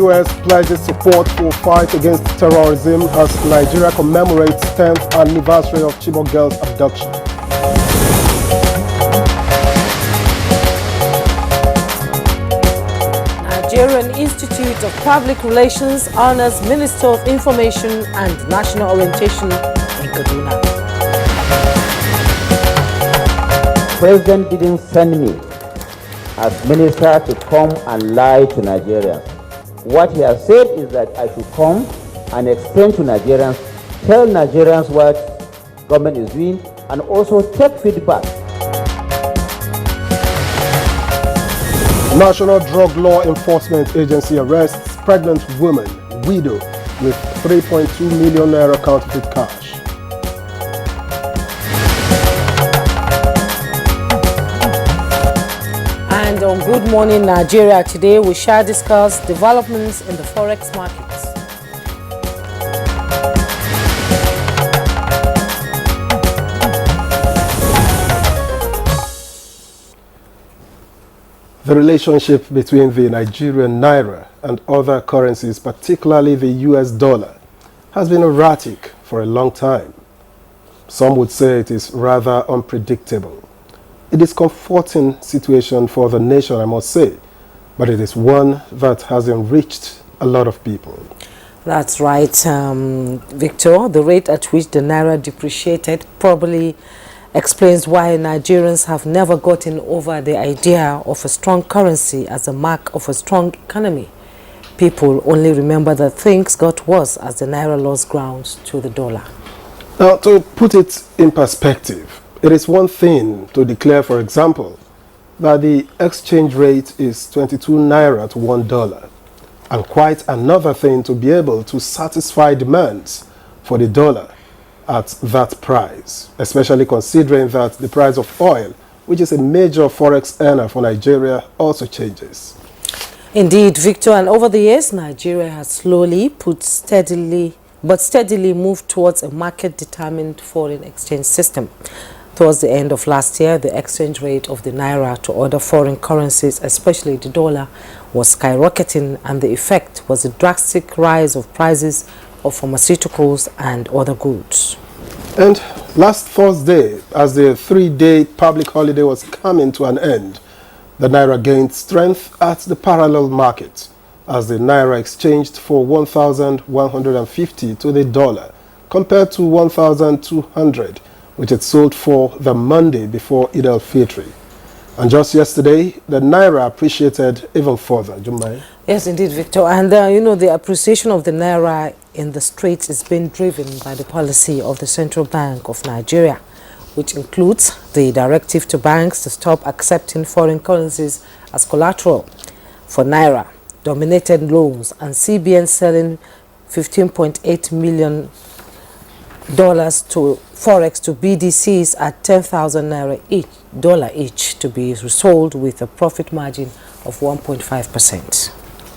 U.S. pledges support for fight against terrorism as Nigeria commemorates 10th anniversary of Chibok girls' abduction. Nigerian Institute of Public Relations honors Minister of Information and National Orientation in Kaduna. President didn't send me as minister to come and lie to Nigerians. What he has said is that I should come and explain to Nigerians, tell Nigerians what government is doing, and also take feedback. National Drug Law Enforcement Agency arrests pregnant woman, widow, with 3.2 million naira counterfeit cash. And on Good Morning Nigeria today, we shall discuss developments in the forex markets. The relationship between the Nigerian naira and other currencies, particularly the US dollar, has been erratic for a long time. Some would say it is rather unpredictable. It is a comforting situation for the nation, I must say, but it is one that has enriched a lot of people. That's right, Victor. The rate at which the naira depreciated probably explains why Nigerians have never gotten over the idea of a strong currency as a mark of a strong economy. People only remember that things got worse as the naira lost ground to the dollar. Now, to put it in perspective, it is one thing to declare, for example, that the exchange rate is 22 naira to $1, and quite another thing to be able to satisfy demands for the dollar at that price, especially considering that the price of oil, which is a major forex earner for Nigeria, also changes. Indeed, Victor, and over the years, Nigeria has slowly but steadily moved towards a market-determined foreign exchange system. Towards the end of last year, the exchange rate of the naira to other foreign currencies, especially the dollar, was skyrocketing, and the effect was a drastic rise of prices of pharmaceuticals and other goods. And last Thursday, as the 3-day public holiday was coming to an end, the naira gained strength at the parallel market as the naira exchanged for 1,150 to the dollar compared to 1,200, which it sold for the Monday before Eid al-Fitr. And just yesterday, the naira appreciated even further. Jumai? Yes, indeed, Victor. And, the appreciation of the naira in the Straits is being driven by the policy of the Central Bank of Nigeria, which includes the directive to banks to stop accepting foreign currencies as collateral for naira, dominated loans, and CBN selling $15.8 million to Forex to BDCs at 10,000 naira each to be resold with a profit margin of 1.5%.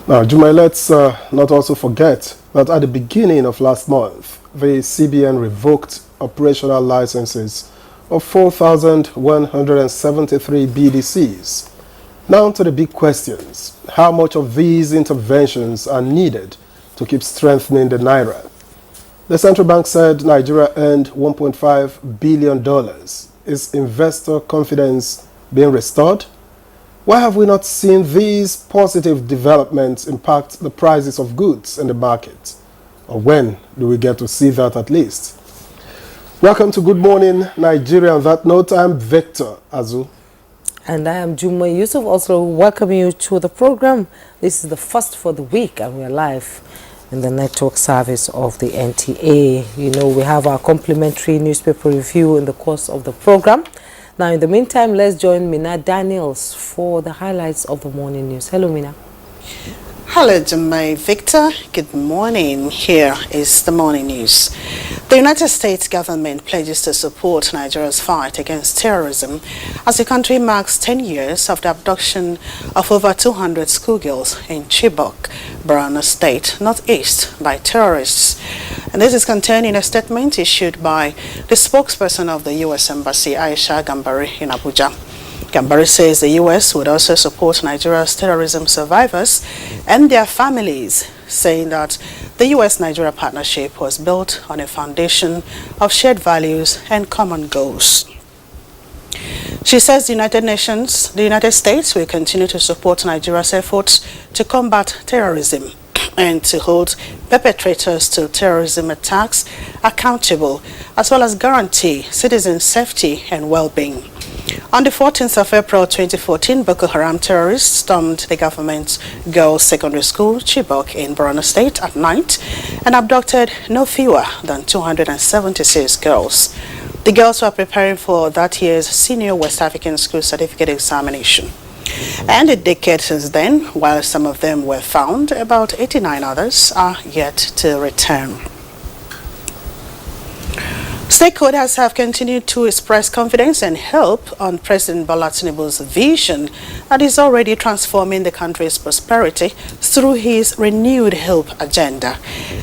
Now, Jumai, let's not also forget that at the beginning of last month, the CBN revoked operational licenses of 4,173 BDCs. Now to the big questions. How much of these interventions are needed to keep strengthening the naira? The central bank said Nigeria earned $1.5 billion. Is investor confidence being restored? Why have we not seen these positive developments impact the prices of goods in the market? Or when do we get to see that at least? Welcome to Good Morning Nigeria. On that note, I'm Victor Azu. And I am Juma Yusuf, also welcoming you to the program. This is the first for the week, and we are live in the network service of the NTA. We have our complimentary newspaper review in the course of the program. Now, in the meantime, let's join Mina Daniels for the highlights of the morning news. Hello, Mina. Hello, Jumai. Victor. Good morning. Here is the morning news. The United States government pledges to support Nigeria's fight against terrorism as the country marks 10 years of the abduction of over 200 schoolgirls in Chibok, Borno State, northeast, by terrorists. And this is contained in a statement issued by the spokesperson of the U.S. Embassy, Aisha Gambari, in Abuja. Gambari says the U.S. would also support Nigeria's terrorism survivors and their families, saying that the U.S.-Nigeria partnership was built on a foundation of shared values and common goals. She says the United States will continue to support Nigeria's efforts to combat terrorism and to hold perpetrators to terrorism attacks accountable, as well as guarantee citizen safety and well-being. On the 14th of April 2014, Boko Haram terrorists stormed the government girls' secondary school, Chibok, in Borno State at night and abducted no fewer than 276 girls. The girls were preparing for that year's Senior West African School Certificate examination. And a decade since then, while some of them were found, about 89 others are yet to return. Stakeholders have continued to express confidence and hope on President Bola Tinubu's vision that is already transforming the country's prosperity through his renewed hope agenda.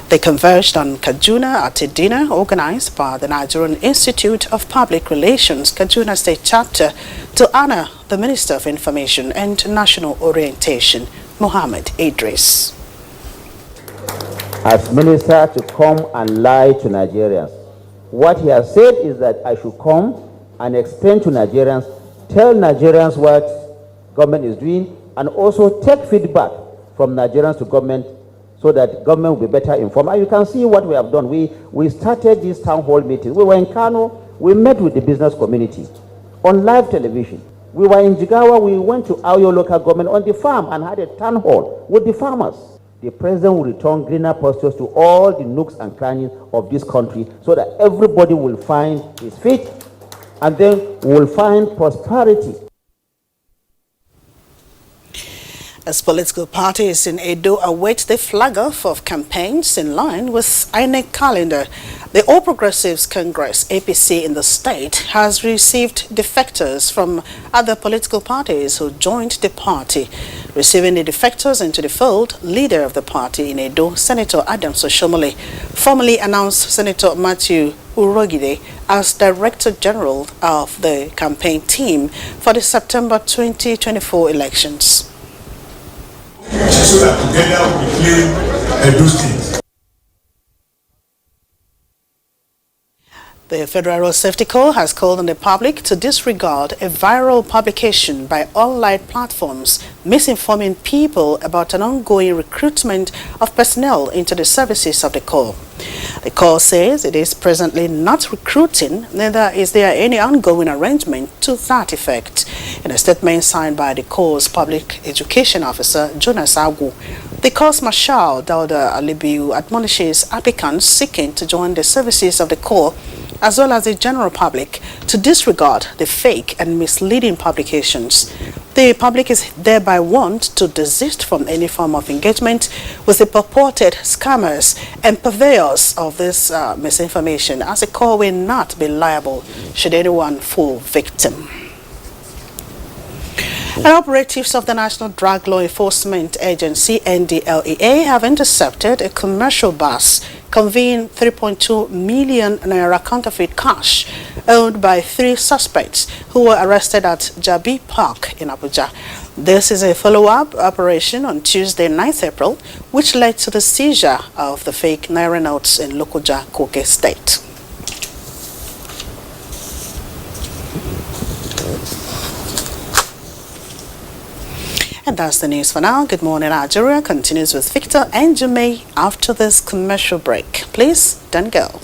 They converged on Kaduna at a dinner organized by the Nigerian Institute of Public Relations, Kaduna State Chapter, to honor the Minister of Information and National Orientation, Mohammed Idris. As minister to come and lie to Nigerians. What he has said is that I should come and explain to Nigerians, tell Nigerians what government is doing, and also take feedback from Nigerians to government so that government will be better informed. And you can see what we have done. We started this town hall meeting. We were in Kano. We met with the business community on live television. We were in Jigawa. We went to Ayo local government on the farm and had a town hall with the farmers. The president will return greener pastures to all the nooks and crannies of this country so that everybody will find his feet and then will find prosperity. As political parties in Edo await the flag-off of campaigns in line with INEC calendar, the All Progressives Congress, APC, in the state has received defectors from other political parties who joined the party. Receiving the defectors into the fold, leader of the party in Edo, Senator Adams Oshomole, formally announced Senator Matthew Urogide as Director General of the campaign team for the September 2024 elections. So that together we play Edo State. The Federal Road Safety Corps has called on the public to disregard a viral publication by online platforms misinforming people about an ongoing recruitment of personnel into the services of the Corps. The Corps says it is presently not recruiting, neither is there any ongoing arrangement to that effect. In a statement signed by the Corps' Public Education Officer, Jonas Agu, the Corps Marshal Dauda Alibiu admonishes applicants seeking to join the services of the Corps as well as the general public to disregard the fake and misleading publications. The public is thereby warned to desist from any form of engagement with the purported scammers and purveyors of this misinformation, as the Corps will not be liable should anyone fall victim. And operatives of the National Drug Law Enforcement Agency, NDLEA, have intercepted a commercial bus conveying 3.2 million naira counterfeit cash owned by 3 suspects who were arrested at Jabi Park in Abuja. This is a follow-up operation on Tuesday, 9th April, which led to the seizure of the fake naira notes in Lokoja, Koke State. And that's the news for now. Good morning, Nigeria continues with Victor and Jumei after this commercial break. Please don't go.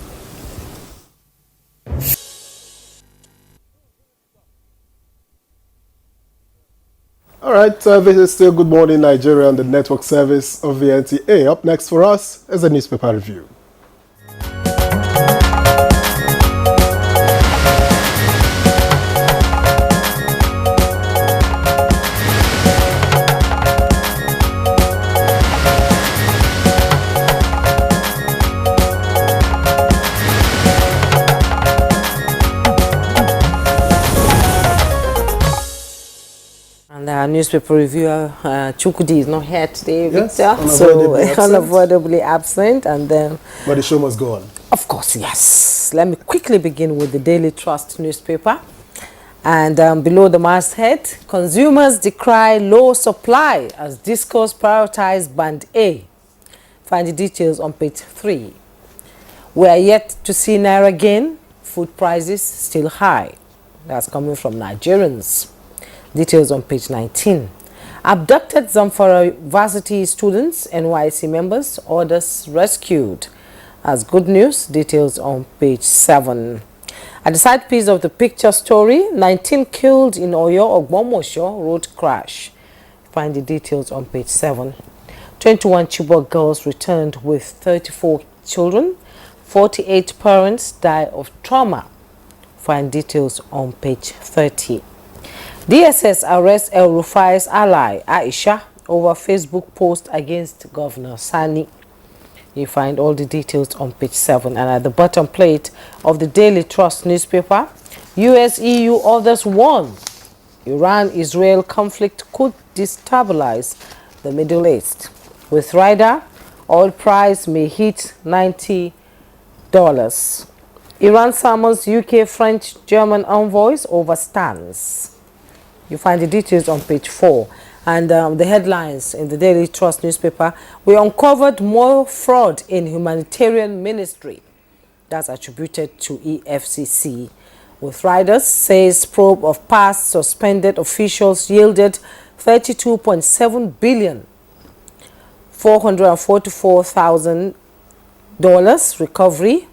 All right, this is still Good Morning Nigeria on the network service of the NTA. Up next for us is a newspaper review. Our newspaper reviewer Chukudi is not here today, Yes, Victor, so unavoidably absent, and then but the show must go on. Of course, yes. Let me quickly begin with the Daily Trust newspaper. And below the masthead, consumers decry low supply as discourse prioritize Band A. Find the details on page 3. We are yet to see Naira gain, food prices still high. That's coming from Nigerians. Details on page 19. Abducted Zamfara varsity students, NYC members, others rescued. As good news, details on page 7. At the side piece of the picture story, 19 killed in Oyo Ogbomosho road crash. Find the details on page 7. 21 Chibok girls returned with 34 children. 48 parents die of trauma. Find details on page 30. DSS arrests El Rufai's ally, Aisha, over Facebook post against Governor Sani. You find all the details on page 7. And at the bottom plate of the Daily Trust newspaper, US, EU, others warn Iran-Israel conflict could destabilize the Middle East. With rider, oil price may hit $90. Iran summons UK, French, German envoys over stance. You find the details on page 4. And the headlines in the Daily Trust newspaper: we uncovered more fraud in humanitarian ministry. That's attributed to EFCC. With riders, says probe of past suspended officials yielded $32.7 billion, $444,000 recovery.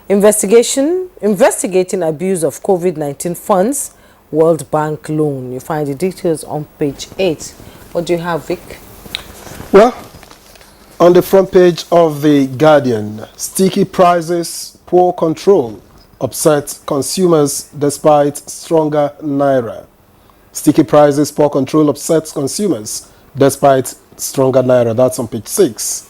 Investigating abuse of COVID-19 funds. World Bank loan. You find the details on page 8. What do you have, Vic? Well, on the front page of The Guardian, sticky prices, poor control upset consumers despite stronger Naira. Sticky prices, poor control upsets consumers despite stronger Naira. That's on page 6.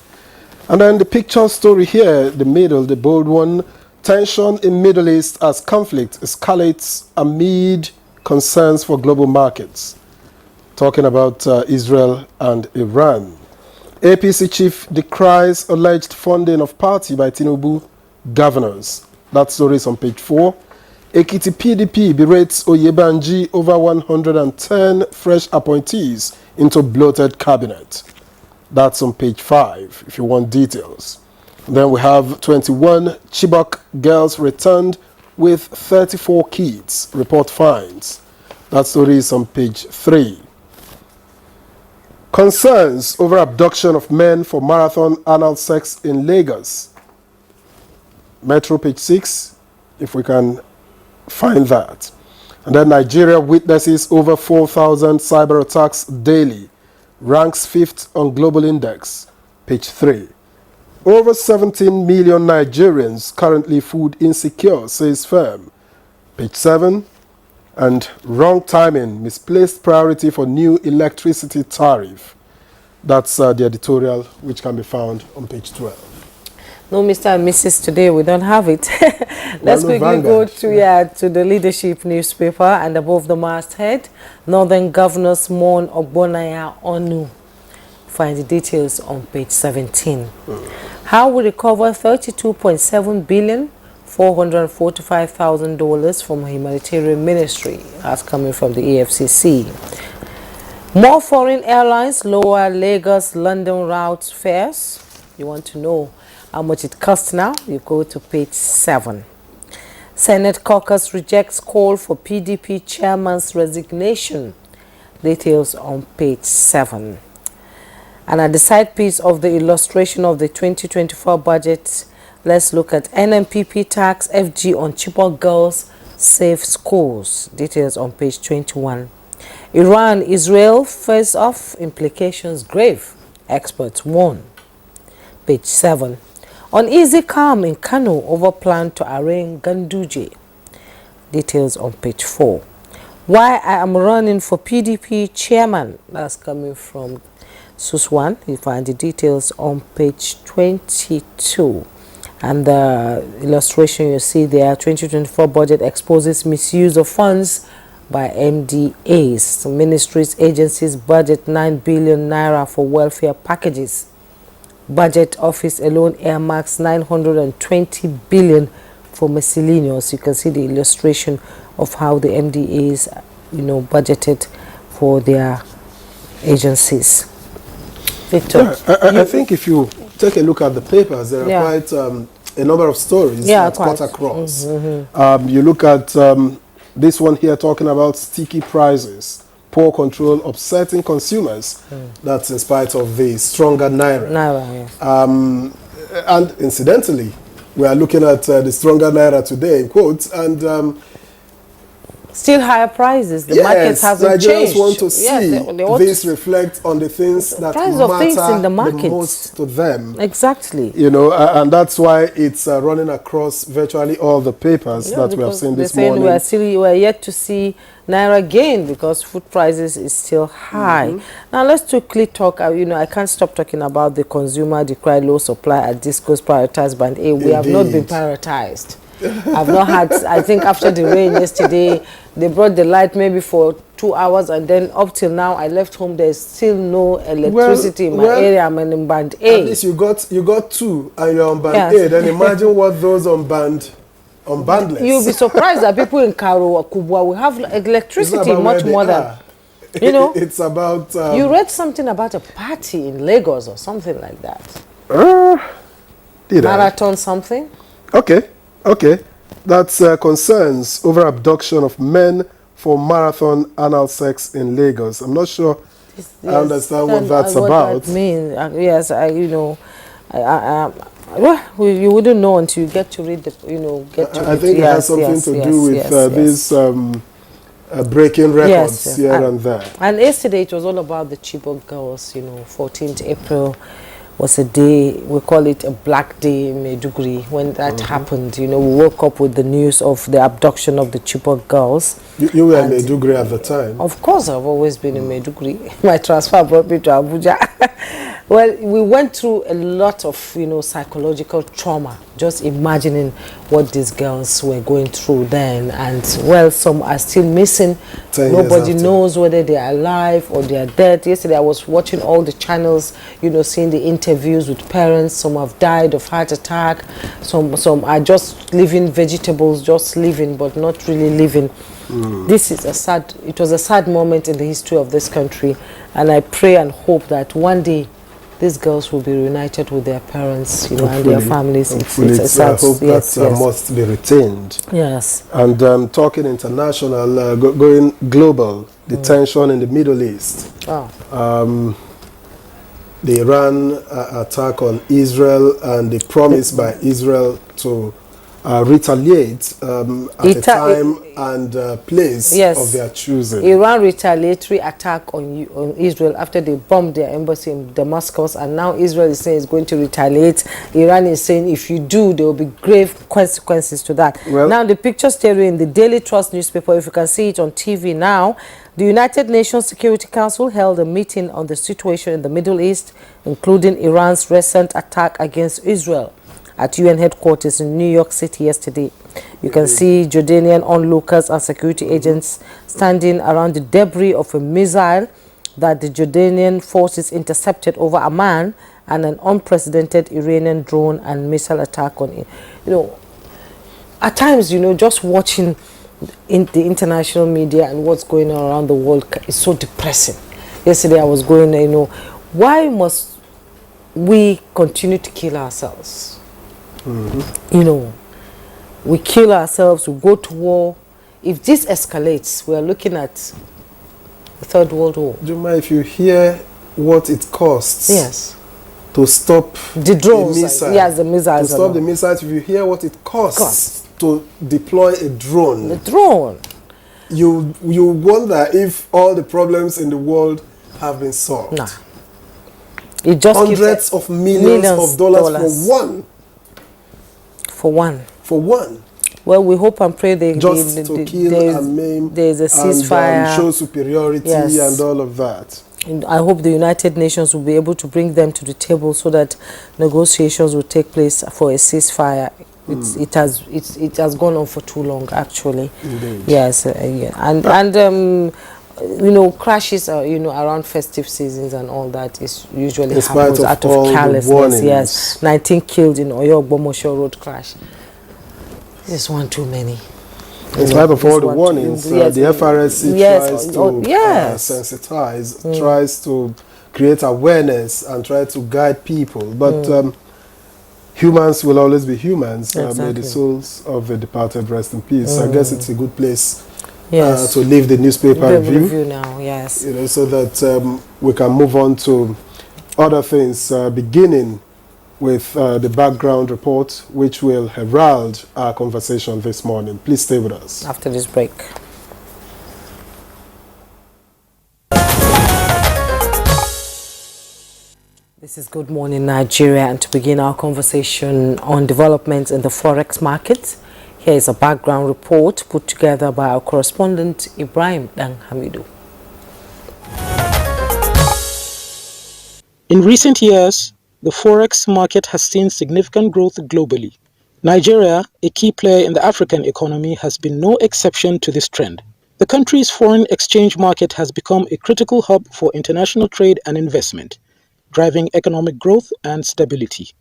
And then the picture story here, the middle, the bold one, tension in Middle East as conflict escalates amid concerns for global markets. Talking about Israel and Iran. APC chief decries alleged funding of party by Tinubu governors. That story is on page 4. Ekiti PDP berates Oyebanji over 110 fresh appointees into bloated cabinet. That's on page 5 if you want details. Then we have 21 Chibok girls returned with 34 kids, report finds. That story is on page 3. Concerns over abduction of men for marathon anal sex in Lagos. Metro, page 6, if we can find that. And then Nigeria witnesses over 4,000 cyber attacks daily, ranks 5th on global index, page 3. Over 17 million Nigerians currently food insecure, says firm. Page 7. And wrong timing, misplaced priority for new electricity tariff. That's the editorial, which can be found on page 12. No, Mr. and Mrs. today, we don't have it. Let's quickly go to the leadership newspaper, and above the masthead, Northern Governors mourn Ogbonaya Onu. Find the details on page 17. How we recover $32.7 billion, $445,000 from humanitarian ministry. That's coming from the EFCC. More foreign airlines lower Lagos-London route fares. You want to know how much it costs now? You go to page 7. Senate caucus rejects call for PDP chairman's resignation. Details on page 7. And at the side piece of the illustration of the 2024 budget, let's look at NMPP tax FG on Chibok girls safe schools. Details on page 21. Iran-Israel face-off, implications grave. Experts warn. Page 7. Uneasy calm in Kano over plan to arraign Ganduje. Details on page 4. Why I am running for PDP chairman. That's coming from Suswan. You find the details on page 22. And the illustration you see there, 2024 budget exposes misuse of funds by MDAs. The ministries, agencies budget 9 billion naira for welfare packages. Budget office alone earmarks 920 billion for miscellaneous. You can see the illustration of how the MDAs, budgeted for their agencies. Victor? Yeah, I think if you take a look at the papers, there are quite a number of stories that cut across. You look at this one here talking about sticky prices, poor control upsetting consumers. That's in spite of the stronger naira. And incidentally, we are looking at the stronger naira today in quotes, and still higher prices. The markets haven't changed. Nigerians want to see this reflect on the things that matter in the most to them. Exactly. And that's why it's running across virtually all the papers that we have seen this morning. We're yet to see naira gain because food prices is still high. Now let's quickly talk. I can't stop talking about the consumer decry low supply at Disco's prioritized band A. We have not been prioritized. I've not had, I think after the rain yesterday, they brought the light maybe for 2 hours, and then up till now I left home, there's still no electricity in my area. I'm in band A. At least you got two and you're on band A. Then imagine what those on bandless. You'll be surprised that people in Karo, Kubwa will have electricity much more than, It's about... you read something about a party in Lagos or something like that. Marathon something? Okay, that's concerns over abduction of men for marathon anal sex in Lagos. I'm not sure I understand what that's about. That means. Yes, you wouldn't know until you get to read the, I think it has something to do with these breaking records here and there. And yesterday it was all about the Chibok girls. 14th April was a day, we call it a black day in Maiduguri. When that happened, we woke up with the news of the abduction of the Chibok girls. You were in Maiduguri at the time? Of course, I've always been in Maiduguri. My transfer brought me to Abuja. Well, we went through a lot of, psychological trauma, just imagining what these girls were going through then. And, well, some are still missing. Nobody knows whether they are alive or they are dead. Yesterday, I was watching all the channels, seeing the interviews with parents. Some have died of heart attack. Some are just living vegetables, just living, but not really living. This is it was a sad moment in the history of this country. And I pray and hope that one day, these girls will be reunited with their parents, and their families. It's I hope that must be retained. Yes. And talking international, going global, the tension in the Middle East. The Iran attack on Israel and the promise by Israel to retaliate at a time and place of their choosing. Iran retaliatory attack on Israel after they bombed their embassy in Damascus, and now Israel is saying it's going to retaliate. Iran is saying if you do, there will be grave consequences to that. Well, now the picture stereo in the Daily Trust newspaper, if you can see it on TV now, the United Nations Security Council held a meeting on the situation in the Middle East, including Iran's recent attack against Israel at UN headquarters in New York City yesterday. You can see Jordanian onlookers and security agents standing around the debris of a missile that the Jordanian forces intercepted over Amman and an unprecedented Iranian drone and missile attack on it. At times, just watching in the international media and what's going on around the world is so depressing. Yesterday I was going, why must we continue to kill ourselves? We kill ourselves, we go to war. If this escalates, we are looking at the Third World War. Juma, if you hear what it costs to stop the drones, the missiles, to stop the missiles, if you hear what it costs to deploy a drone, you wonder if all the problems in the world have been solved. Nah. It just hundreds of millions of dollars for one. Well, we hope and pray to kill and maim, there's a ceasefire, and show superiority and all of that. And I hope the United Nations will be able to bring them to the table so that negotiations will take place for a ceasefire. It has gone on for too long, actually. Indeed. Yes, crashes around festive seasons and all that is usually happens out of carelessness. 19 killed in Oyo Gbomosho road crash. This one too many. In spite of all the warnings, the FRSC tries to sensitize, tries to create awareness and try to guide people. But humans will always be humans. May the souls of the departed rest in peace. I guess it's a good place to leave the newspaper review now, yes. You know, so that we can move on to other things, beginning with the background report, which will herald our conversation this morning. Please stay with us. After this break. This is Good Morning Nigeria, and to begin our conversation on developments in the forex market, here is a background report put together by our correspondent Ibrahim Hamidu. In recent years, the forex market has seen significant growth globally. Nigeria, a key player in the African economy, has been no exception to this trend. The country's foreign exchange market has become a critical hub for international trade and investment, driving economic growth and stability.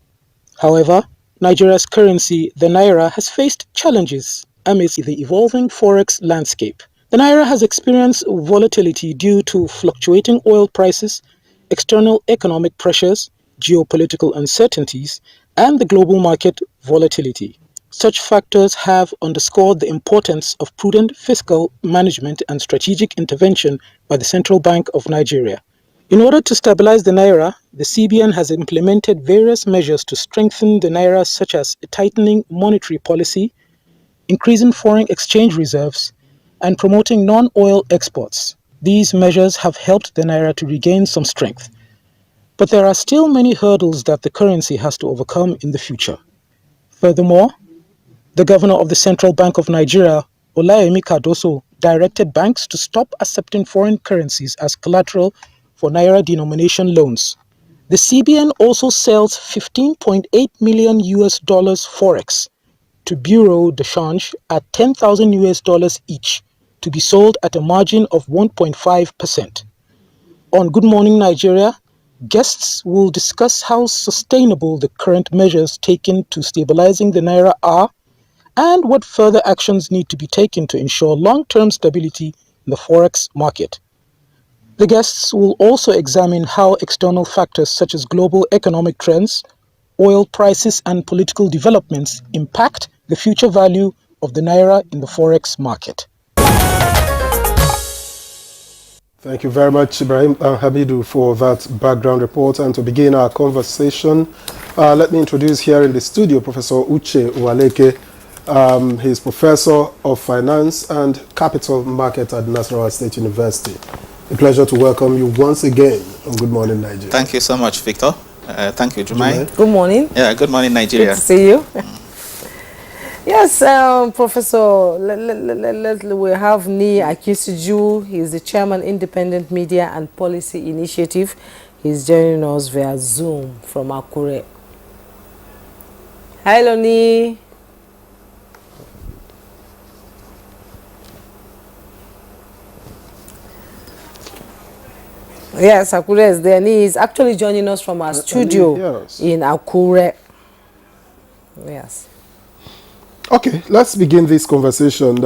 However, Nigeria's currency, the Naira, has faced challenges amidst the evolving forex landscape. The Naira has experienced volatility due to fluctuating oil prices, external economic pressures, geopolitical uncertainties, and the global market volatility. Such factors have underscored the importance of prudent fiscal management and strategic intervention by the Central Bank of Nigeria. In order to stabilize the Naira, the CBN has implemented various measures to strengthen the Naira, such as tightening monetary policy, increasing foreign exchange reserves, and promoting non-oil exports. These measures have helped the Naira to regain some strength. But there are still many hurdles that the currency has to overcome in the future. Furthermore, the governor of the Central Bank of Nigeria, Olayemi Cardoso, directed banks to stop accepting foreign currencies as collateral for Naira denomination loans. The CBN also sells $15.8 million forex to Bureau de Change at $10,000 each, to be sold at a margin of 1.5%. On Good Morning Nigeria, guests will discuss how sustainable the current measures taken to stabilizing the Naira are, and what further actions need to be taken to ensure long-term stability in the forex market. The guests will also examine how external factors such as global economic trends, oil prices, and political developments impact the future value of the Naira in the forex market. Thank you very much, Ibrahim Hamidu, for that background report. And to begin our conversation, let me introduce here in the studio Professor Uche Uwaleke. He's Professor of Finance and Capital Market at Nasarawa State University. A pleasure to welcome you once again on Good Morning Nigeria. Thank you so much, Victor. Thank you, Jumai. Good morning. Yeah, good morning, Nigeria. Good to see you. Yes, Professor, we have Ni Akisuju. He's the Chairman, Independent Media and Policy Initiative. He's joining us via Zoom from Akure. Hello, Ni. Yes, Akure is there. Ni is actually joining us from our studio in Akure. Yes. Okay, let's begin this conversation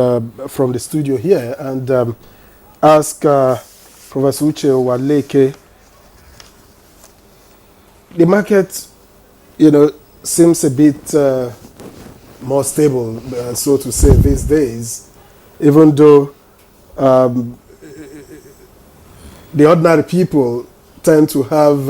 from the studio here and ask Professor Uche Uwaleke. The market, seems a bit more stable, so to say, these days, even though the ordinary people tend to have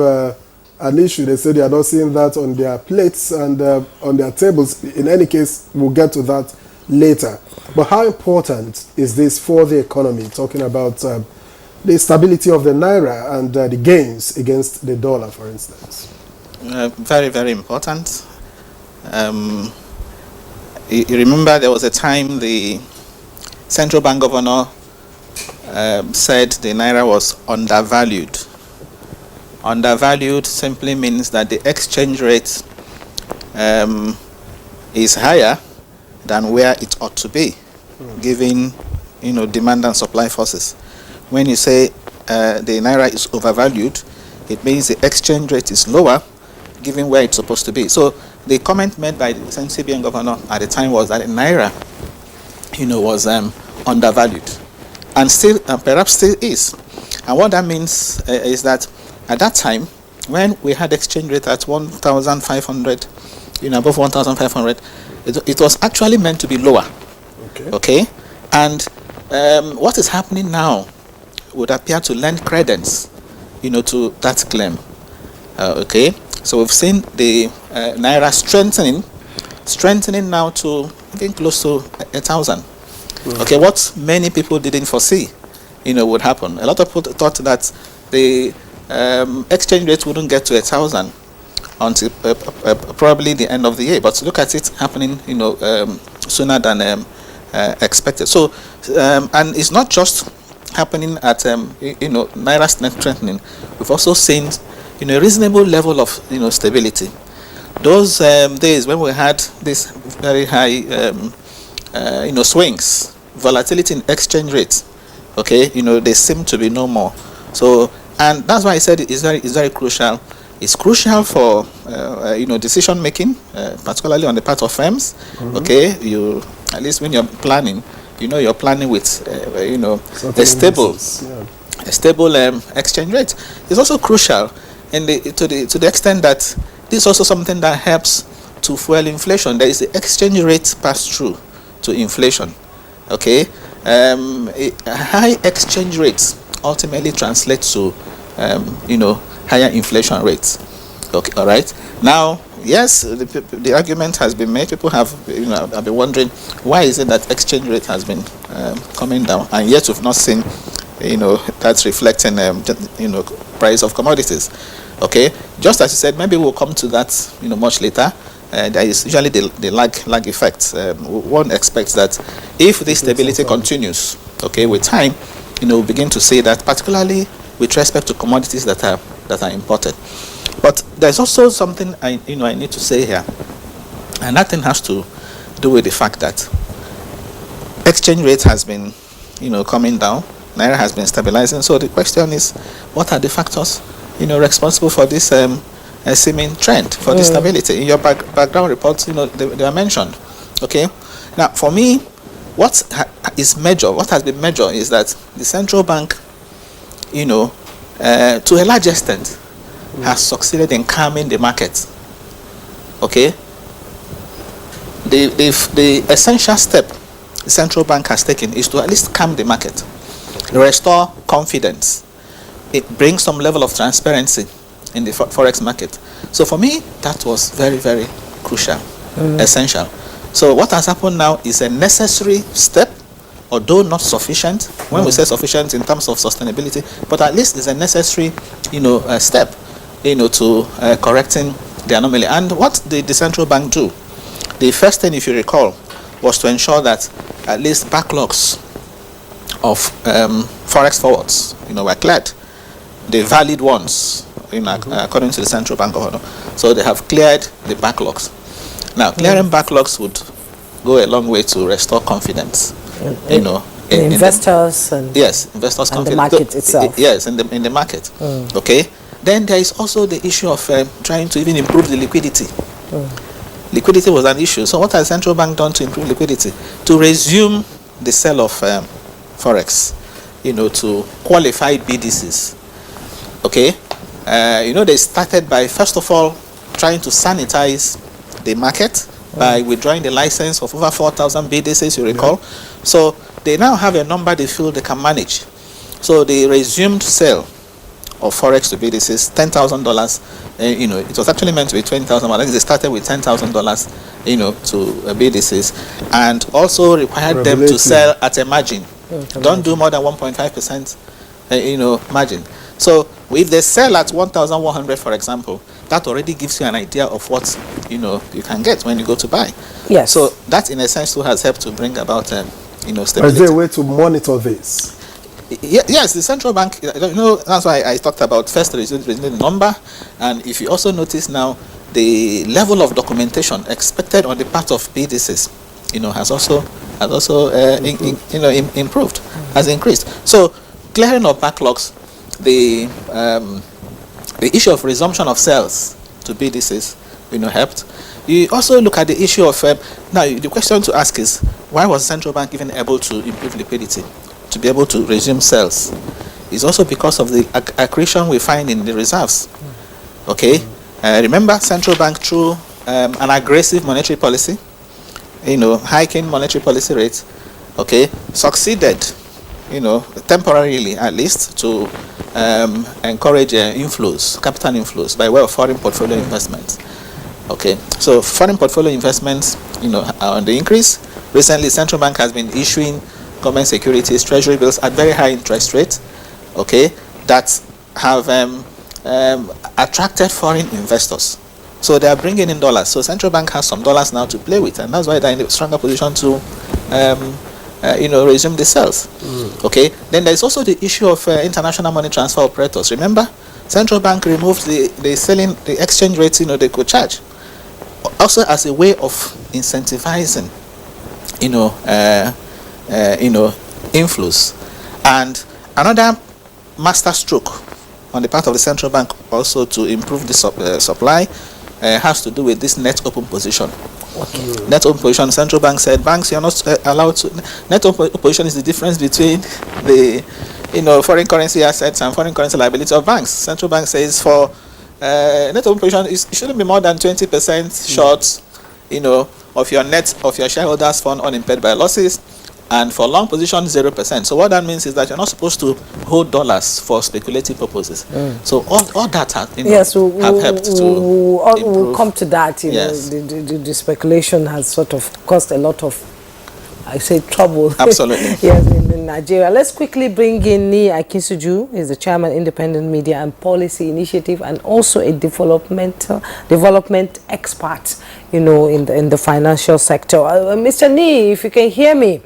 an issue. They say they are not seeing that on their plates and on their tables. In any case, we'll get to that later. But how important is this for the economy, talking about the stability of the Naira and the gains against the dollar, for instance? Very, very important. You remember there was a time the central bank governor said the Naira was undervalued. Undervalued simply means that the exchange rate is higher than where it ought to be, given demand and supply forces. When you say the Naira is overvalued, it means the exchange rate is lower, given where it's supposed to be. So the comment made by the CBN governor at the time was that the naira, was undervalued, and still, perhaps still is. And what that means is that at that time, when we had exchange rate at 1,500, above 1,500, it was actually meant to be lower. Okay. And what is happening now would appear to lend credence, to that claim. Okay. So we've seen the naira strengthening now to, I think, close to 1,000. Okay, what many people didn't foresee, would happen. A lot of people thought that the exchange rate wouldn't get to 1,000 until probably the end of the year. But look at it happening, sooner than expected. So, and it's not just happening at, naira strengthening. We've also seen, a reasonable level of, stability. Those days when we had this very high, swings, volatility in exchange rates, okay, they seem to be no more. So, and that's why I said it's very crucial. It's crucial for decision making, particularly on the part of firms. Okay, at least when you're planning, you're planning with a stable exchange rate. It's also crucial to the extent that this is also something that helps to fuel inflation. There is the exchange rate pass through to inflation. Okay, a high exchange rates ultimately translates to higher inflation rates. Okay, all right. Now, yes, the argument has been made. People have have been wondering, why is it that exchange rate has been coming down, and yet we've not seen that's reflecting price of commodities. Okay, just as you said, maybe we'll come to that much later. There is usually the lag effect. One expects that if this stability continues, okay, with time, we'll begin to see that, particularly with respect to commodities that are imported. But there's also something I need to say here, and that thing has to do with the fact that exchange rate has been coming down, naira has been stabilizing. So the question is, what are the factors responsible for this seeming trend, for this stability? In your background reports, they are mentioned. Okay, now for me, what has been measured is that the central bank, to a large extent, has succeeded in calming the market. Okay, the essential step the central bank has taken is to at least calm the market, restore confidence. It brings some level of transparency in the forex market. So for me, that was very, very crucial, essential. So what has happened now is a necessary step, although not sufficient. When we say sufficient in terms of sustainability, but at least it's a necessary, step, to correcting the anomaly. And what did the central bank do? The first thing, if you recall, was to ensure that at least backlogs of forex forwards, were cleared. The valid ones, according to the central bank governor. So they have cleared the backlogs. Now, clearing backlogs would go a long way to restore confidence. In investors investors' and confidence. the market itself. Yes, in the market. Okay. Then there is also the issue of trying to even improve the liquidity. Liquidity was an issue. So what has the central bank done to improve liquidity? To resume the sale of forex, to qualified BDCs. Okay, they started by, first of all, trying to sanitize the market by withdrawing the license of over 4,000 BDCs, you recall. So they now have a number they feel they can manage. So they resumed sale of forex to BDCs, $10,000. It was actually meant to be $20,000, but I think they started with $10,000, to BDCs, and also required them to sell at a margin. Don't do more than 1.5%, margin. So if they sell at 1,100, for example, that already gives you an idea of what you can get when you go to buy. Yes. So that, in a sense, too, has helped to bring about stability. Is there a way to monitor this? Yes, the central bank. That's why I talked about first the number, and if you also notice now, the level of documentation expected on the part of BDCs, has also improved, has increased. So clearing of backlogs. The issue of resumption of sales to BDCs helped. You also look at the issue of now the question to ask is, why was the central bank even able to improve liquidity to be able to resume sales? It's also because of the accretion we find in the reserves. Okay, remember central bank through an aggressive monetary policy, hiking monetary policy rates, okay, succeeded, temporarily at least, to encourage inflows, capital inflows by way of foreign portfolio investments. Okay, so foreign portfolio investments, are on the increase. Recently, central bank has been issuing government securities, treasury bills at very high interest rates, okay, that have attracted foreign investors. So they are bringing in dollars. So central bank has some dollars now to play with, and that's why they're in a stronger position to, resume the sales. Okay. Then there's also the issue of international money transfer operators. Remember, central bank removed the exchange rates, they could charge, also as a way of incentivizing, inflows. And another master stroke on the part of the central bank also to improve the supply has to do with this net open position. Okay. Net open position, central bank said banks, you're not allowed to. Net open position is the difference between the foreign currency assets and foreign currency liability of banks. Central bank says for net open position, it shouldn't be more than 20% short, of your shareholders' fund unimpaired by losses, and for long position 0%. So what that means is that you're not supposed to hold dollars for speculative purposes. So all that have helped to we'll come to that. Yes. The speculation has sort of caused a lot of, I say, trouble. Absolutely. Yes, in Nigeria. Let's quickly bring in Ni Akinsuju. He's the chairman, Independent Media and Policy Initiative, and also a development expert, in the financial sector. Mr. Ni, if you can hear me.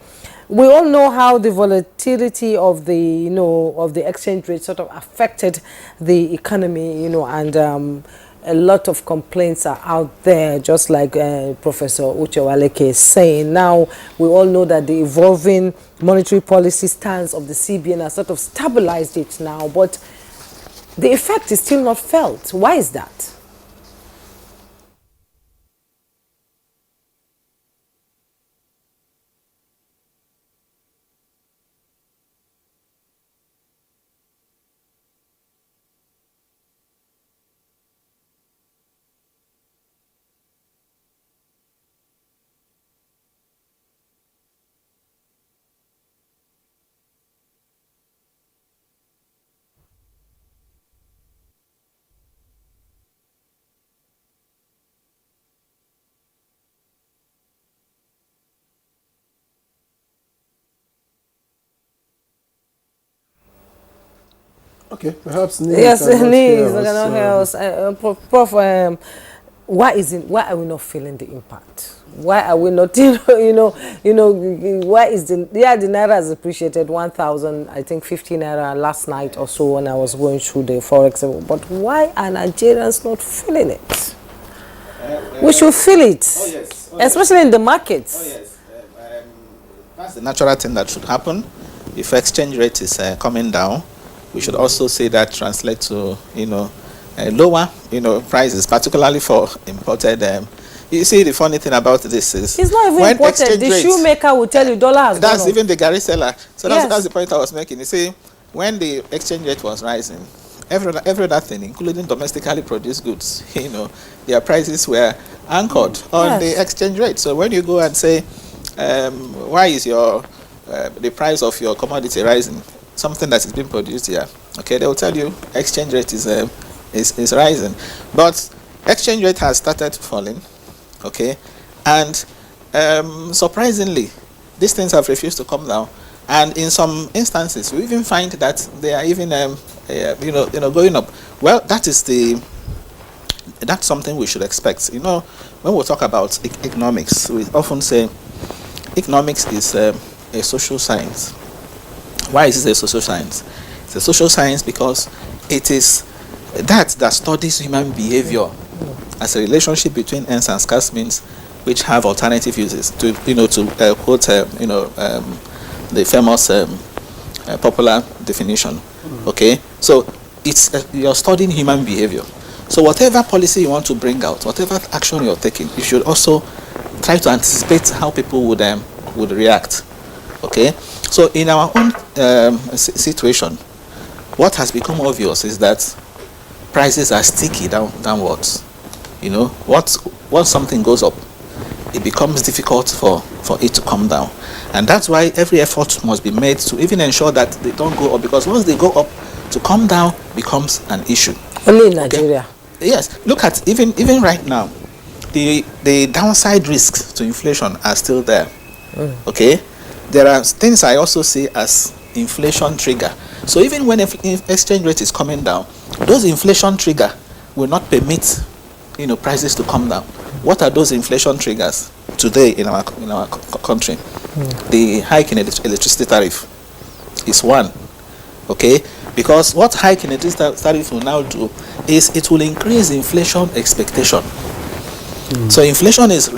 We all know how the volatility of the, of the exchange rate sort of affected the economy, and a lot of complaints are out there, just like Professor Uchewaleke is saying. Now, we all know that the evolving monetary policy stance of the CBN has sort of stabilized it now, but the effect is still not felt. Why is that? Okay, perhaps Ni yes, cannot hear Prof, why are we not feeling the impact? Why are we not, why is the Naira has appreciated 1,000, I think 50 Naira last night or so when I was going through the Forex, but why are Nigerians not feeling it? We should feel it, especially in the markets. That's the natural thing that should happen. If exchange rate is coming down, we should also say that translate to, lower, prices, particularly for imported. You see, the funny thing about this is, it's not even imported. The shoemaker will tell you dollar has gone up. That's even the Gary seller. So that's the point I was making. You see, when the exchange rate was rising, every other thing, including domestically produced goods, their prices were anchored on the exchange rate. So when you go and say, why is the price of your commodity rising? Something that is being produced here, okay, they will tell you exchange rate is rising, but exchange rate has started falling, okay, and surprisingly, these things have refused to come down, and in some instances, we even find that they are even going up. Well, that's something we should expect. When we talk about economics, we often say economics is a social science. Why is it a social science? It's a social science because it is that studies human behavior as a relationship between earns and scarce means, which have alternative uses. To quote the famous popular definition. Okay, so it's you're studying human behavior. So whatever policy you want to bring out, whatever action you're taking, you should also try to anticipate how people would react. Okay, so in our own situation, what has become obvious is that prices are sticky downwards. You know, once something goes up, it becomes difficult for it to come down, and that's why every effort must be made to even ensure that they don't go up, because once they go up, to come down becomes an issue. Only in Nigeria. Okay? Yes, look at even right now, the downside risks to inflation are still there. Okay, there are things I also see as inflation trigger. So even when exchange rate is coming down, those inflation trigger will not permit, you know, prices to come down. What are those inflation triggers today in our country? The hike in electricity tariff is one. Okay, because what hike in electricity tariff will now do is it will increase inflation expectation. So inflation is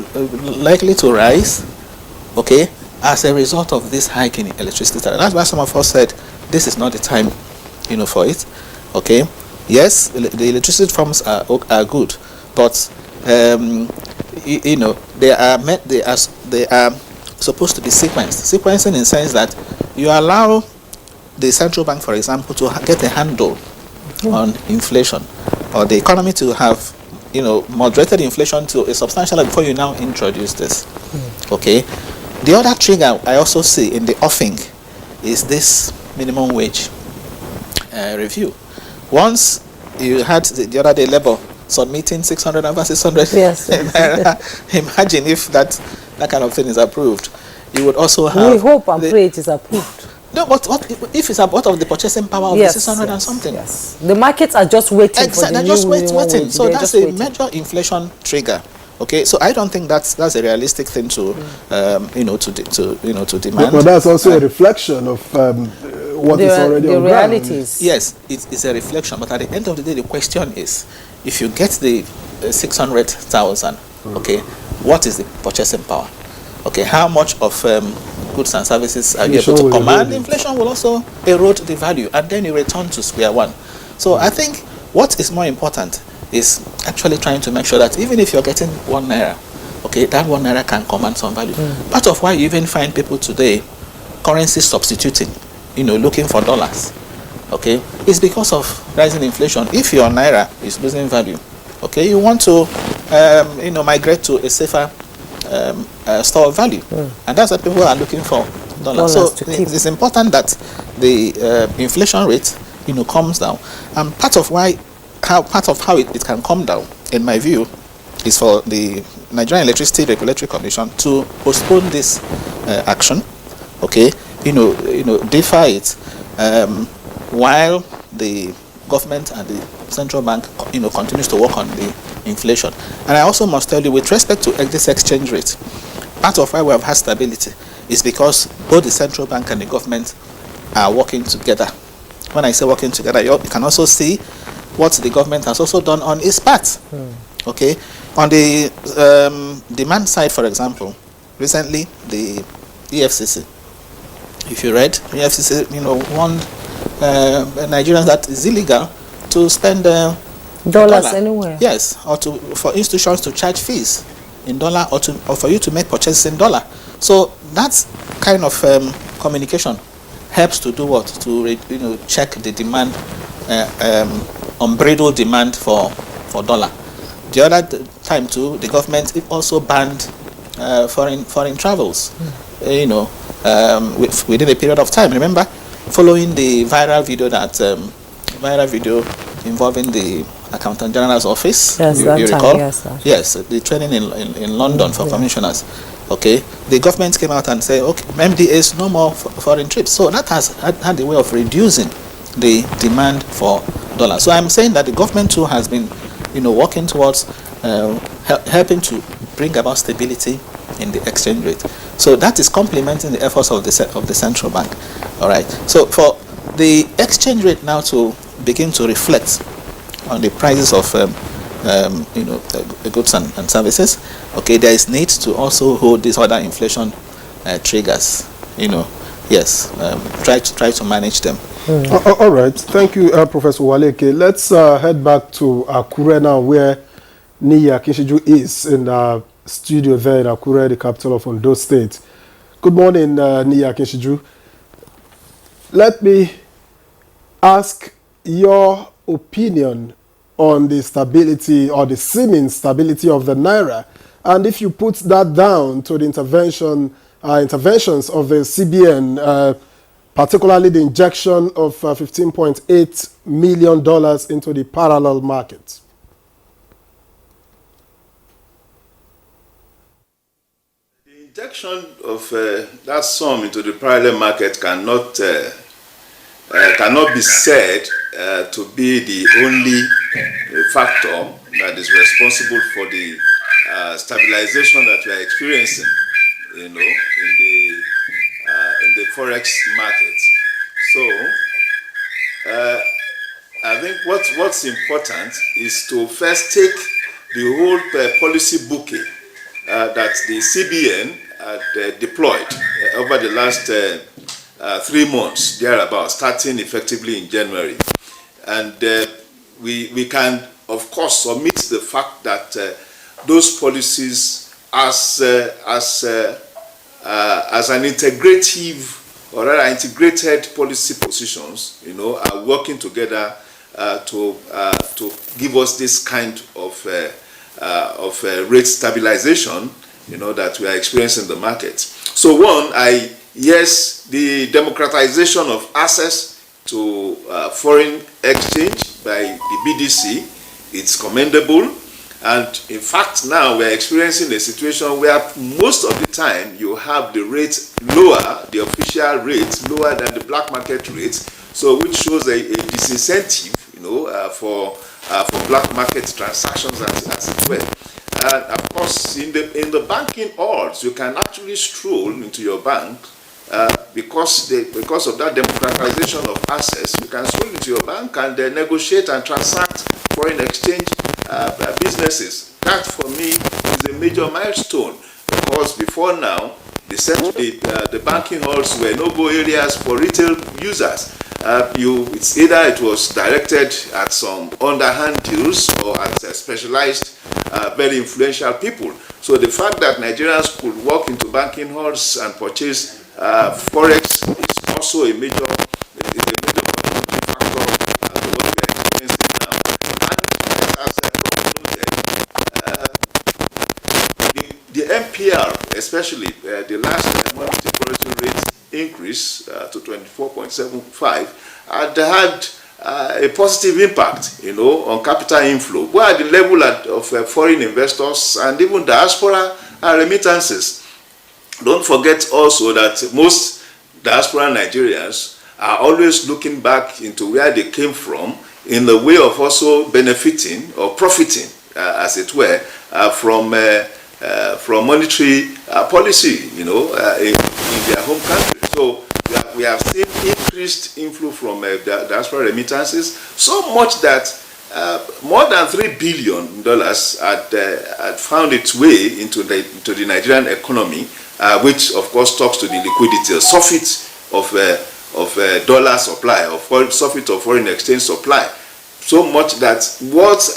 likely to rise, okay, as a result of this hike in electricity tariff. That's why some of us said this is not the time, you know, for it. Okay, yes, the electricity firms are good, but you know, they are supposed to be sequencing in the sense that you allow the central bank, for example, to get a handle on inflation, or the economy to have, you know, moderated inflation to a substantial level before you now introduce this. Okay, the other trigger I also see in the offing is this minimum wage review. Once you had the other day Labour submitting 600 and 600. Yes. Imagine if that kind of thing is approved. You would also have. We hope and pray it is approved. No, but what if it's out of the purchasing power of the 600 and something? Yes. The markets are just waiting for the they're new just waiting. So that's a waiting. major inflation trigger. Okay, so I don't think that's a realistic thing to to demand. But that's also a reflection of what is already on ground. Realities. Yes, it's a reflection. But at the end of the day, the question is, if you get the 600,000, okay, what is the purchasing power? Okay, how much of goods and services are you able to command? Inflation will also erode the value, and then you return to square one. So I think what is more important is actually trying to make sure that even if you're getting 1 naira, okay, that 1 naira can command some value. Part of why you even find people today currency substituting, you know, looking for dollars, okay, is because of rising inflation. If your naira is losing value, okay, you want to migrate to a safer store of value, and that's what people are looking for, dollars. So it's important that the inflation rate, you know, comes down, and part of how it can come down, in my view, is for the Nigerian Electricity Regulatory Commission to postpone this action, okay, defer it while the government and the central bank, continues to work on the inflation. And I also must tell you, with respect to this exchange rate, part of why we have had stability is because both the central bank and the government are working together. When I say working together, you can also see what the government has also done on its part. Okay, on the demand side, for example, recently the EFCC, if you read, EFCC, warned Nigerians that it's illegal to spend dollars anywhere. Yes, or for institutions to charge fees in dollar, or for you to make purchases in dollar. So that kind of communication helps to do what? To check the demand, unbridled demand for dollar. The other time too, the government also banned foreign travels. Within a period of time. Remember, following the viral video involving the Accountant General's office. Yes, you recall? Yes, the training in London for commissioners. Okay, the government came out and said, okay, MDAs, no more foreign trips. So that has had a way of reducing the demand for dollars. So I'm saying that the government too has been, working towards helping to bring about stability in the exchange rate. So that is complementing the efforts of the central bank. All right. So for the exchange rate now to begin to reflect on the prices of goods and services, okay, there is need to also hold these other inflation triggers. Yes, try to manage them. All right. Thank you, Professor Waleke. Let's head back to Akure now, where Niyi Akinseju is in the studio there in Akure, the capital of Ondo State. Good morning, Niyi Akinseju. Let me ask your opinion on the stability or the seeming stability of the Naira. And if you put that down to the interventions of the CBN, particularly the injection of $15.8 million into the parallel market. The injection of that sum into the parallel market cannot be said to be the only factor that is responsible for the stabilization that we are experiencing, in the forex market. So I think what's important is to first take the whole policy bouquet that the CBN had deployed over the last 3 months, thereabout, starting effectively in January. And we can, of course, omit the fact that those policies as an integrative or rather integrated policy positions, are working together to give us this kind of rate stabilization, that we are experiencing in the market. So one, yes, the democratization of access to foreign exchange by the BDC, it's commendable. And in fact, now we're experiencing a situation where most of the time you have the rate lower, the official rate lower than the black market rate, so which shows a disincentive, for black market transactions as it were. And of course, in the banking halls, you can actually stroll into your bank because of that democratization of access. You can stroll into your bank and negotiate and transact foreign exchange businesses. That for me is a major milestone, because before now the banking halls were no-go areas for retail users. It's either it was directed at some underhand deals or at specialized, very influential people. So the fact that Nigerians could walk into banking halls and purchase forex is also a major factor to what we are experiencing now. And as the MPR, especially the last monetary policy rate increase to 24.75, had a positive impact, on capital inflow, where at the level of foreign investors and even diaspora remittances. Don't forget also that most diaspora Nigerians are always looking back into where they came from in the way of also benefiting or profiting, as it were, from monetary policy, in their home country. So we have seen increased inflow from diaspora remittances, so much that more than $3 billion had found its way into the Nigerian economy, which of course talks to the liquidity, a surfeit of dollar supply, or surfeit of foreign exchange supply. So much that what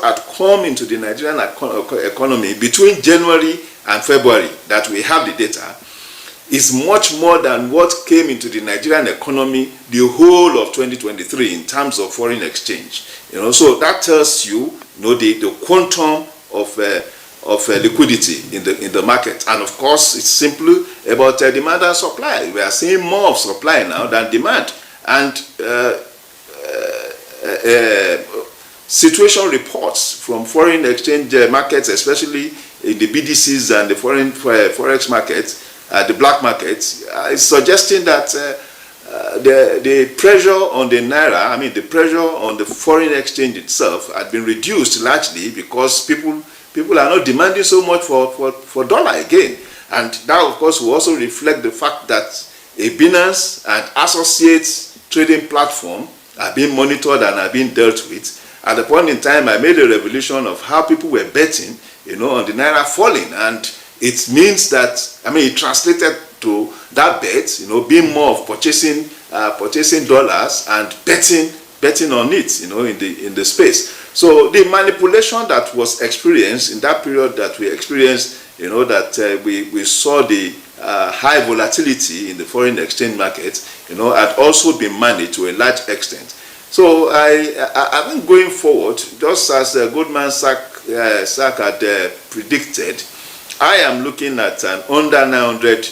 had come into the Nigerian economy between January and February, that we have the data, is much more than what came into the Nigerian economy the whole of 2023 in terms of foreign exchange. So that tells you, the quantum of liquidity in the market. And of course, it's simply about demand and supply. We are seeing more of supply now than demand. And situation reports from foreign exchange markets, especially in the BDCs and the foreign forex markets, the black markets, is suggesting that the pressure on the Naira, the pressure on the foreign exchange itself, had been reduced largely because people are not demanding so much for dollar again. And that, of course, will also reflect the fact that a Binance and associates trading platform are being monitored and are being dealt with. At the point in time, I made a revelation of how people were betting, on the Naira falling. And it means that, it translated to that bet, being more of purchasing dollars and betting on it, in the space. So the manipulation that was experienced in that period that we experienced, that we saw the high volatility in the foreign exchange market, had also been managed to a large extent. So I think going forward, just as Goldman Sachs had predicted, I am looking at an under 900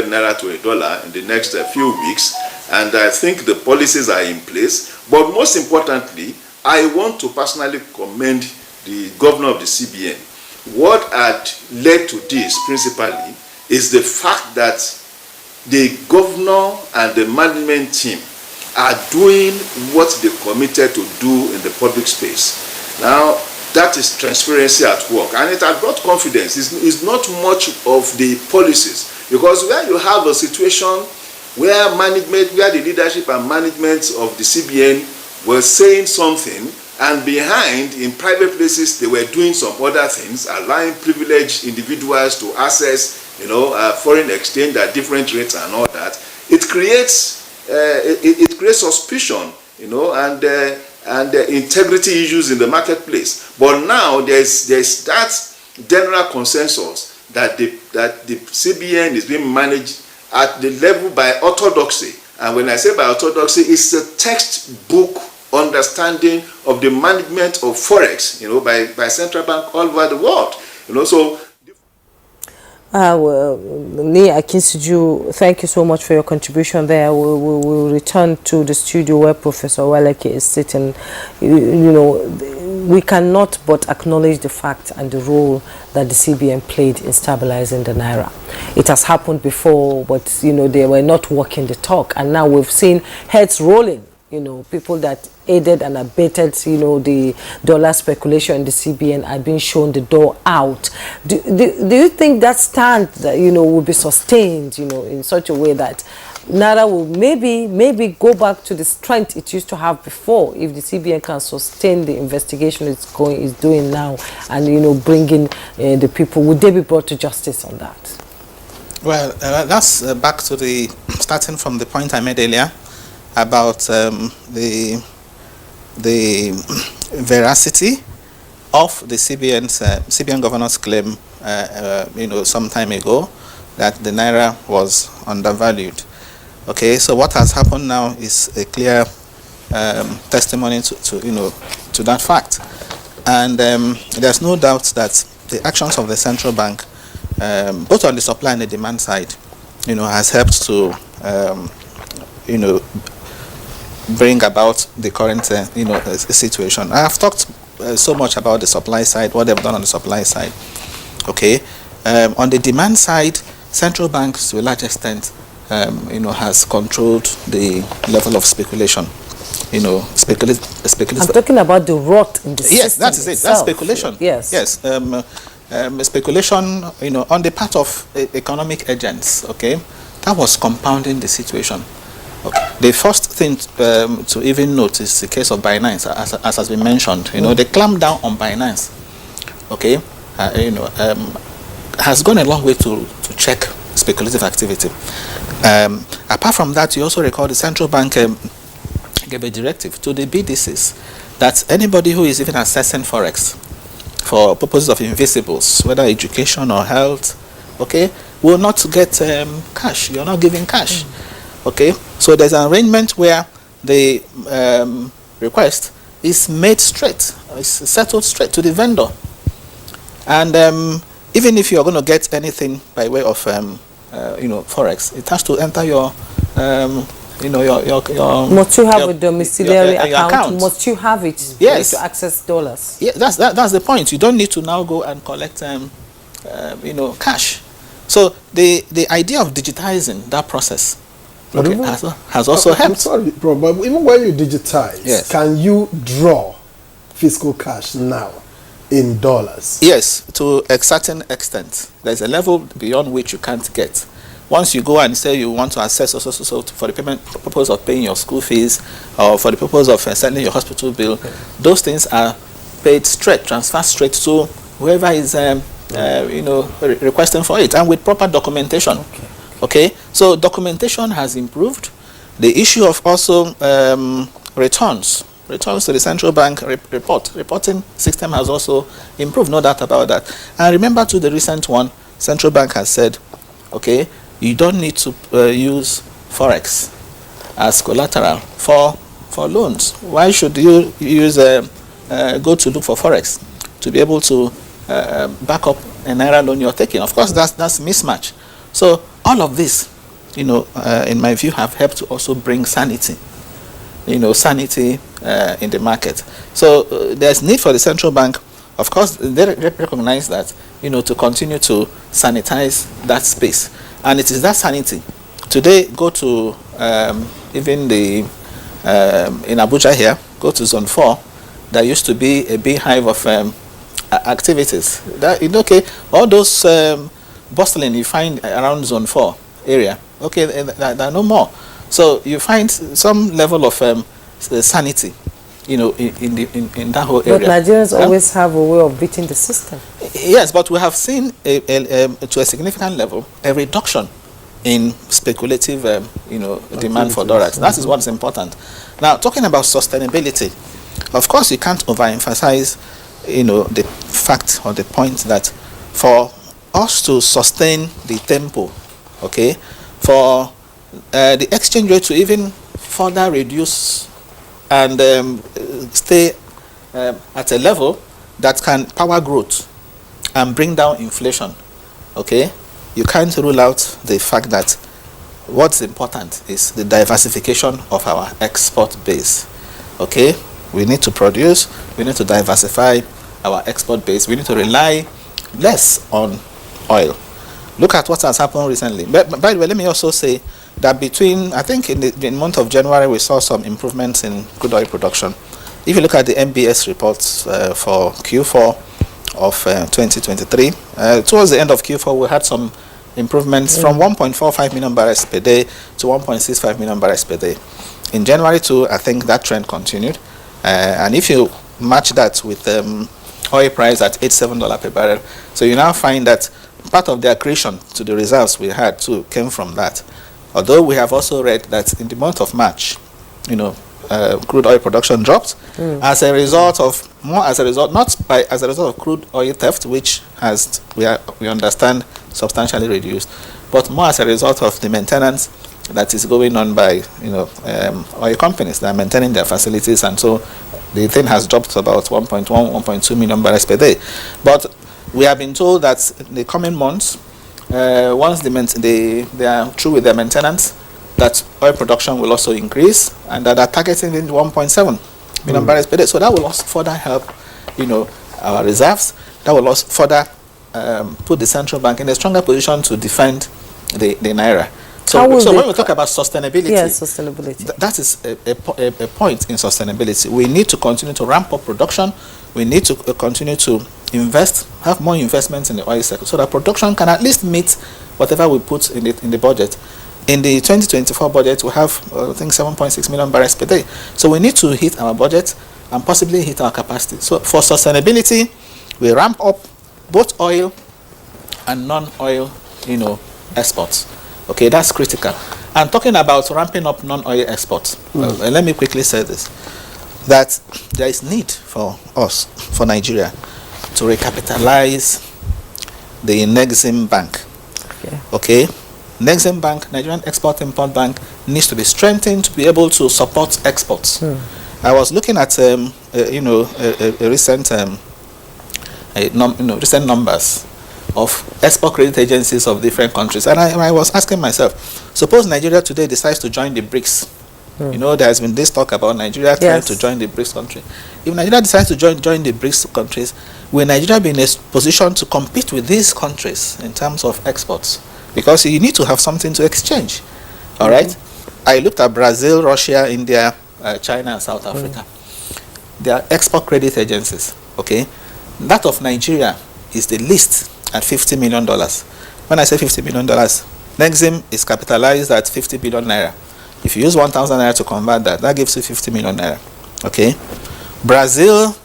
naira to a dollar in the next few weeks, and I think the policies are in place. But most importantly, I want to personally commend the governor of the CBN. What had led to this principally is the fact that the governor and the management team are doing what they committed to do in the public space. Now, that is transparency at work, and it has brought confidence. It's not much of the policies, because where you have a situation where the leadership and management of the CBN were saying something, and behind, in private places, they were doing some other things, allowing privileged individuals to access, foreign exchange at different rates and all that. It creates suspicion, and integrity issues in the marketplace. But now there's that general consensus that the CBN is being managed at the level by orthodoxy. And when I say by orthodoxy, it's a textbook understanding of the management of forex, by central bank all over the world. So. Nia Akinsuju, thank you so much for your contribution there. We'll return to the studio where Professor Waleke is sitting. We cannot but acknowledge the fact and the role that the CBN played in stabilizing the Naira. It has happened before, but they were not walking the talk, and now we've seen heads rolling. People that aided and abetted, the dollar speculation in the CBN are being shown the door out. Do you think that stand that, will be sustained, in such a way that Naira will maybe go back to the strength it used to have before, if the CBN can sustain the investigation it's doing now, and, bringing the people? Would they be brought to justice on that? Well, that's back to starting from the point I made earlier about the veracity of the CBN governor's claim, some time ago, that the Naira was undervalued. Okay, so what has happened now is a clear testimony to that fact, and there's no doubt that the actions of the central bank, both on the supply and the demand side, has helped to bring about the current situation. I have talked so much about the supply side, what they've done on the supply side. Okay, on the demand side, central banks to a large extent has controlled the level of speculation. I'm talking about the rot in the system. Yes, that is it. That's speculation. Yes. Speculation, on the part of economic agents. Okay, that was compounding the situation. Okay. The first thing to even note is the case of Binance, as has been mentioned. They clamped down on Binance. Okay, has gone a long way to check speculative activity. Apart from that, you also recall the central bank gave a directive to the BDCs that anybody who is even assessing forex for purposes of invisibles, whether education or health, okay, will not get cash. You're not giving cash. Okay, so there's an arrangement where the request is made straight, it's settled straight to the vendor, and even if you're going to get anything by way of forex, it has to enter your must you have a domiciliary account? Must you have it? Yes, to access dollars. Yeah, that's the point. You don't need to now go and collect cash. So the idea of digitizing that process, okay, has also helped. I'm sorry, bro, but even when you digitize, yes, can you draw fiscal cash now in dollars? Yes, to a certain extent. There's a level beyond which you can't get. Once you go and say you want to access also for the purpose of paying your school fees or for the purpose of sending your hospital bill, those things are paid straight, transferred straight to whoever is requesting for it, and with proper documentation. Okay, so documentation has improved. The issue of also returns to the central bank reporting system has also improved, no doubt about that. And remember to the recent one, central bank has said, okay, you don't need to use forex as collateral for loans. Why should you use go to look for forex to be able to back up a naira loan you're taking? Of course, that's mismatch. So all of this, in my view, have helped to also bring sanity, in the market. So there's need for the central bank. Of course, they recognize that, to continue to sanitize that space. And it is that sanity. Today, go to even the in Abuja here, go to Zone 4. There used to be a beehive of activities. Okay, all those bustling you find around Zone 4 area, okay, there are no more. So you find some level of sanity, in that whole area. But Nigerians always have a way of beating the system. Yes, but we have seen to a significant level a reduction in speculative, demand for dollars. That is what's important. Now, talking about sustainability, of course, you can't overemphasize, the fact or the point that for us to sustain the tempo, okay, for the exchange rate to even further reduce and stay at a level that can power growth and bring down inflation, okay, you can't rule out the fact that what's important is the diversification of our export base. Okay, we need to produce, we need to diversify our export base, we need to rely less on oil. Look at what has happened recently. But by the way, let me also say that between, I think in the month of January, we saw some improvements in crude oil production. If you look at the MBS reports for Q4 of 2023, towards the end of Q4, we had some improvements from 1.45 million barrels per day to 1.65 million barrels per day. In January too, I think that trend continued. And if you match that with oil price at $87 per barrel, so you now find that part of the accretion to the results we had too came from that. Although we have also read that in the month of March, crude oil production dropped as a result of crude oil theft, which has we understand substantially reduced, but more as a result of the maintenance that is going on by oil companies that are maintaining their facilities, and so the thing has dropped to about 1.2 million barrels per day. But we have been told that in the coming months, once they are through with their maintenance, that oil production will also increase, and that are targeting in 1.7 million barrels per day. So that will also further help, our reserves. That will also further put the central bank in a stronger position to defend the naira. So when we talk about sustainability, that is a point in sustainability. We need to continue to ramp up production. We need to continue to invest, have more investments in the oil sector, so that production can at least meet whatever we put in the budget. In the 2024 budget, we have, I think, 7.6 million barrels per day. So we need to hit our budget and possibly hit our capacity. So for sustainability, we ramp up both oil and non-oil, exports. Okay, that's critical. And talking about ramping up non-oil exports, let me quickly say this, that there is need for us, for Nigeria, to recapitalize the Nexim Bank. Okay? Nexim Bank, Nigerian Export-Import Bank, needs to be strengthened to be able to support exports. I was looking at recent recent numbers of export credit agencies of different countries, and I was asking myself, suppose Nigeria today decides to join the BRICS. There has been this talk about Nigeria trying to join the BRICS country. If Nigeria decides to join the BRICS countries, will Nigeria be in a position to compete with these countries in terms of exports? Because you need to have something to exchange. All right? I looked at Brazil, Russia, India, China, and South Africa. They are export credit agencies. Okay? That of Nigeria is the least at $50 million. When I say $50 million, Nexim is capitalized at 50 billion naira. If you use 1,000 naira to convert that gives you 50 million naira. Okay? Brazil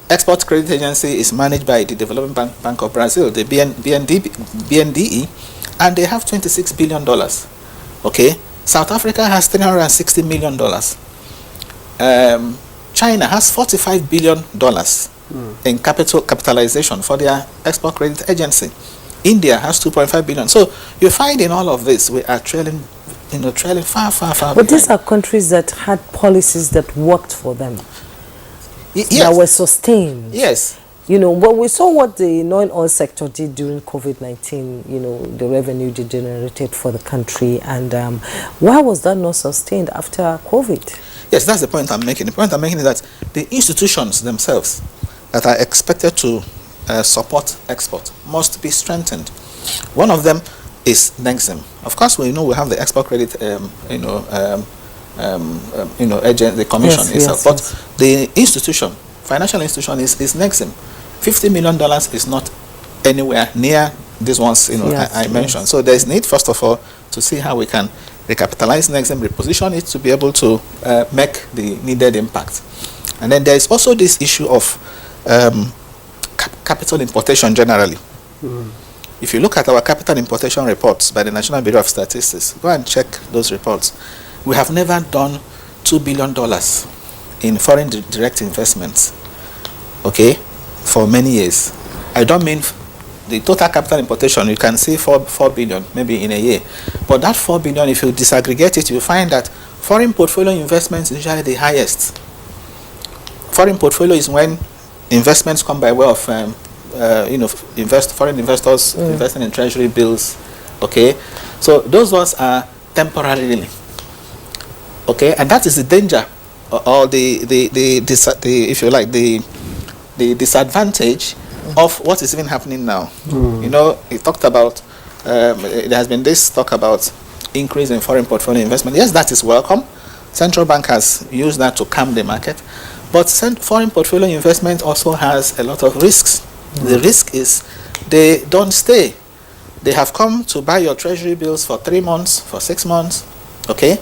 Export Credit Agency is managed by the Development Bank of Brazil, the BNDE, and they have $26 billion. Okay, South Africa has $360 million. China has $45 billion in capitalization for their Export Credit Agency. India has 2.5 billion. So you find in all of this we are trailing far But behind. these are countries that had policies that worked for them, Yes. that were sustained. Yes. But we saw what the non-oil sector did during COVID-19, the revenue they generated for the country. And why was that not sustained after COVID? Yes, that's the point I'm making. The point I'm making is that the institutions themselves that are expected to support export must be strengthened. One of them is NEXIM. Of course, we know we have the Export Credit, agent, the commission itself. But the institution, financial institution, is NEXIM. $50 million is not anywhere near these ones I mentioned. So there is need, first of all, to see how we can recapitalize NEXIM, reposition it to be able to make the needed impact. And then there is also this issue of capital importation generally. If you look at our capital importation reports by the National Bureau of Statistics, go and check those reports. We have never done $2 billion in foreign direct investments, okay, for many years. I don't mean the total capital importation. You can see 4 billion maybe in a year, but that 4 billion, if you disaggregate it, you find that foreign portfolio investments is usually the highest. Foreign portfolio is when investments come by way of foreign investors investing in treasury bills. Okay, so those ones are temporarily. Okay, and that is the danger, or the if you like, the disadvantage of what is even happening now. It talked about there has been this talk about increase in foreign portfolio investment. Yes, that is welcome. Central bank has used that to calm the market, but foreign portfolio investment also has a lot of risks. The risk is they don't stay. They have come to buy your treasury bills for 3 months, for 6 months. Okay,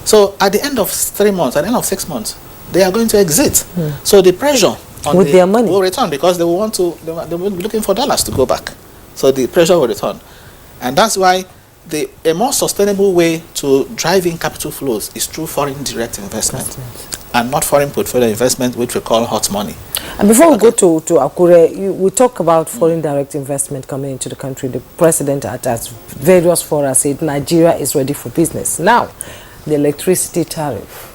so at the end of 3 months, at the end of 6 months, they are going to exit. So the pressure on with their money will return, because they will be looking for dollars to go back. So the pressure will return, and that's why a more sustainable way to drive in capital flows is through foreign direct investment, and not foreign portfolio investment, which we call hot money. And before we go to Akure, we talk about foreign direct investment coming into the country. The president at various fora said Nigeria is ready for business. Now, the electricity tariff,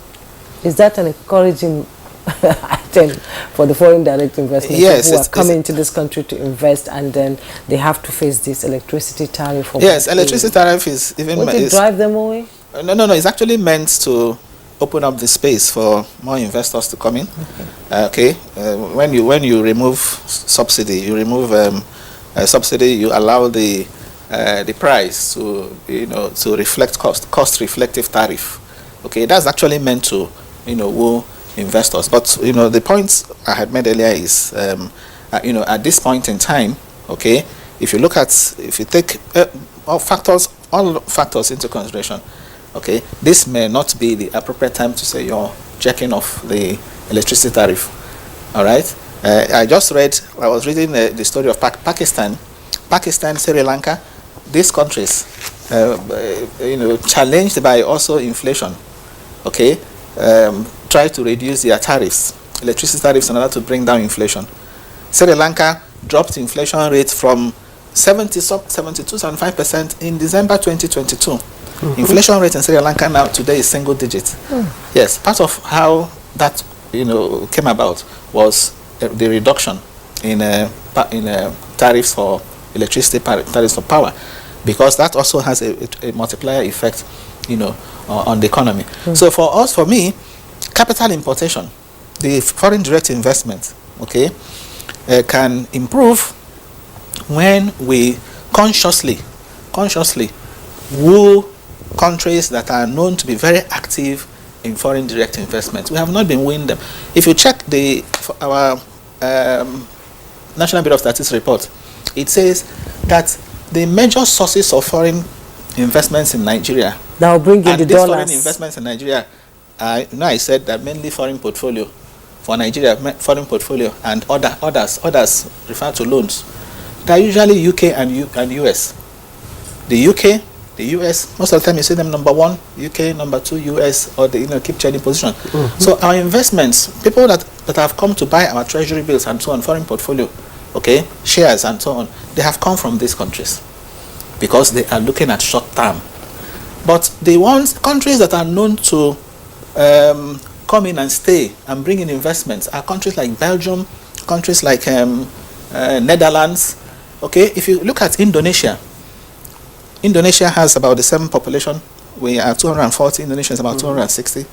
is that an encouraging item for the foreign direct investment? Yes, who are coming into this country to invest, and then they have to face this electricity tariff? Yes, electricity tariff is even... Would it drive them away? No, it's actually meant to open up the space for more investors to come in. When you remove subsidy, you allow the price to to reflect cost reflective tariff. Okay, that's actually meant to woo investors. But the point I had made earlier is at this point in time, okay, if you take all factors into consideration, okay, this may not be the appropriate time to say you're checking off the electricity tariff. All right. I was reading the story of Pakistan, Sri Lanka. These countries, challenged by also inflation, okay, try to reduce their electricity tariffs, in order to bring down inflation. Sri Lanka dropped inflation rate from 75% in December 2022. Inflation rate in Sri Lanka now today is single digit. Yes, part of how that came about was the reduction in tariffs for electricity, tariffs for power, because that also has a multiplier effect, on the economy. So for me, capital importation, the foreign direct investment, okay, can improve when we consciously woo countries that are known to be very active in foreign direct investment. We have not been winning them. If you check our National Bureau of Statistics report, it says that the major sources of foreign investments in Nigeria, that will bring in the dollars. Foreign investments in Nigeria, I said that mainly foreign portfolio for Nigeria, foreign portfolio, and others refer to loans, they are usually UK and US. The UK, the US, most of the time you see them number 1, UK, number 2, US, or they keep changing position. So our investments, people that have come to buy our treasury bills and so on, foreign portfolio, okay, shares and so on, they have come from these countries because they are looking at short term. But the countries that are known to come in and stay and bring in investments are countries like Belgium, countries like Netherlands. Okay, if you look at Indonesia has about the same population. We are 240. Indonesia is about 260.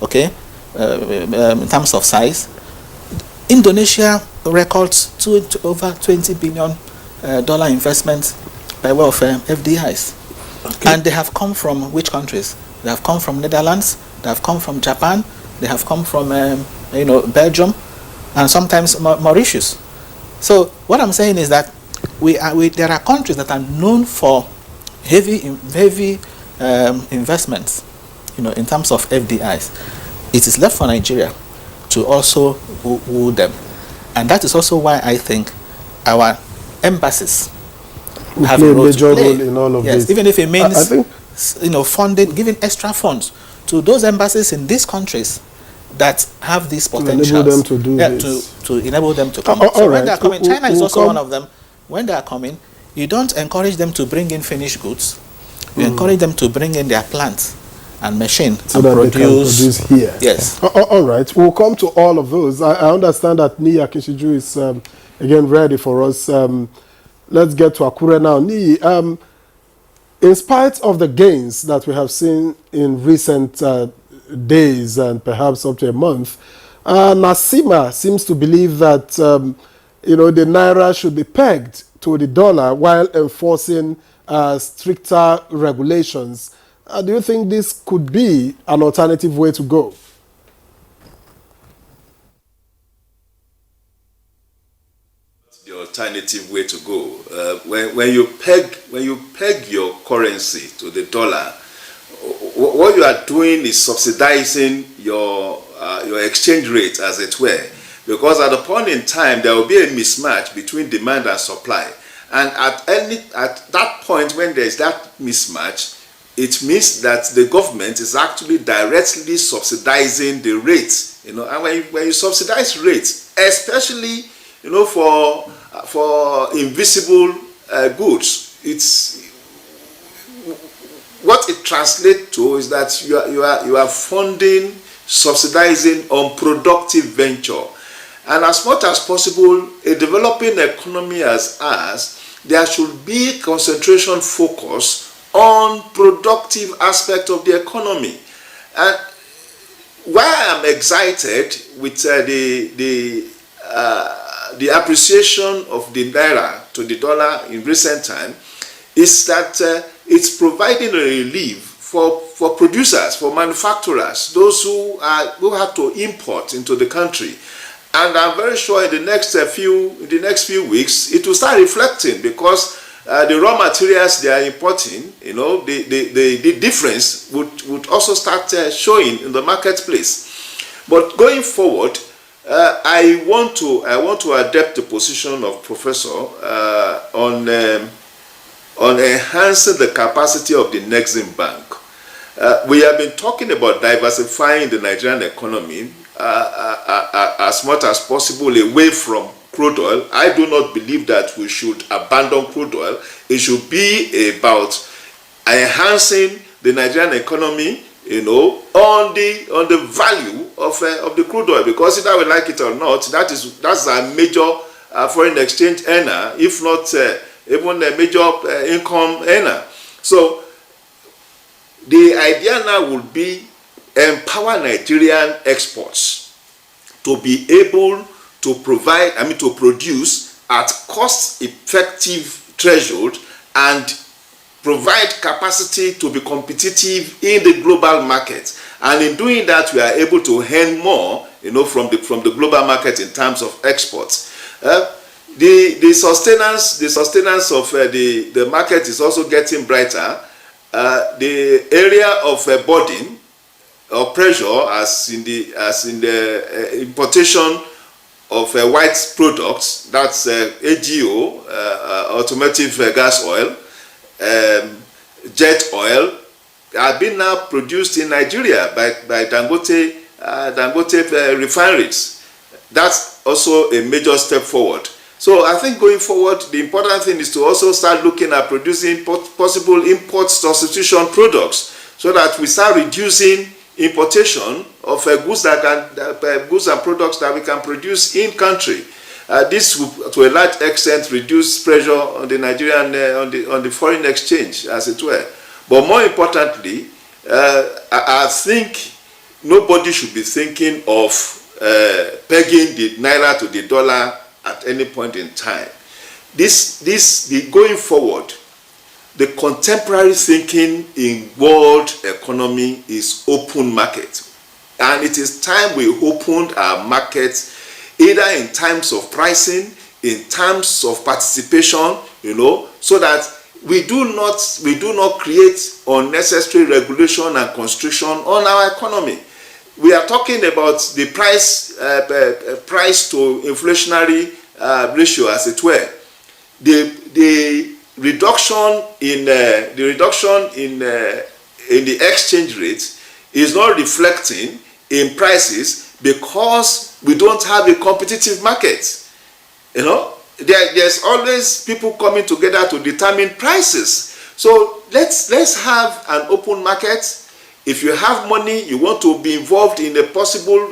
Okay, in terms of size, Indonesia records over $20 billion dollar investments by way of FDIs. Okay. And they have come from which countries? They have come from Netherlands. They have come from Japan. They have come from Belgium, and sometimes Mauritius. So what I'm saying is that there are countries that are known for heavy investments, in terms of FDIs. It is left for Nigeria to also woo them, and that is also why I think our embassies have a major role in all of this. Even if it means I think funding, giving extra funds to those embassies in these countries that have these potentials, to enable them to do this. To enable them to come. So when they are coming, China is also one of them. When they are coming, you don't encourage them to bring in finished goods. You encourage them to bring in their plants and machine so that they can produce here. Yes. All right. We'll come to all of those. I understand that Niyi Akinshiju is again ready for us. Let's get to Akure now. Niyi, in spite of the gains that we have seen in recent days and perhaps up to a month, Nasima seems to believe that the naira should be pegged to the dollar while enforcing stricter regulations. Do you think this could be an alternative way to go? The alternative way to go. When you peg your currency to the dollar, what you are doing is subsidizing your exchange rate, as it were, because at a point in time there will be a mismatch between demand and supply, and at that point when there is that mismatch, it means that the government is actually directly subsidizing the rates. And when you subsidize rates, especially for invisible goods, it's what it translates to is that you are funding, subsidizing unproductive venture. And as much as possible, a developing economy as ours, there should be concentration focus on productive aspect of the economy. And why I'm excited with the appreciation of the naira to the dollar in recent time is that it's providing a relief for producers, for manufacturers, those who have to import into the country. And I'm very sure in the next few weeks it will start reflecting, because the raw materials they are importing, the difference would also start showing in the marketplace. But going forward, I want to adapt the position of Professor on enhancing the capacity of the Exim Bank. We have been talking about diversifying the Nigerian economy as much as possible away from crude oil. I do not believe that we should abandon crude oil. It should be about enhancing the Nigerian economy, on the value of the crude oil, because either we like it or not, that's a major foreign exchange earner, if not even a major income earner. So the idea now would be empower Nigerian exports to be able to to produce at cost-effective threshold and provide capacity to be competitive in the global market. And in doing that, we are able to earn more, from the global market in terms of exports. The sustenance of the market is also getting brighter. The area of burden or pressure as in the importation of white products, that's AGO, automotive gas oil, jet oil, have been now produced in Nigeria by Dangote refineries. That's also a major step forward. So I think going forward, the important thing is to also start looking at producing possible import substitution products, so that we start reducing importation of goods and products that we can produce in country. This will, to a large extent, reduce pressure on the Nigerian on the foreign exchange, as it were. But more importantly, I think nobody should be thinking of pegging the naira to the dollar at any point in time. Going forward, the contemporary thinking in world economy is open market. And it is time we opened our markets, either in terms of pricing, in terms of participation, so that we do not create unnecessary regulation and constriction on our economy. We are talking about the price to inflationary ratio, as it were. The reduction in the exchange rate is not reflecting in prices because we don't have a competitive market. There's always people coming together to determine prices. So let's have an open market. If you have money, you want to be involved in a possible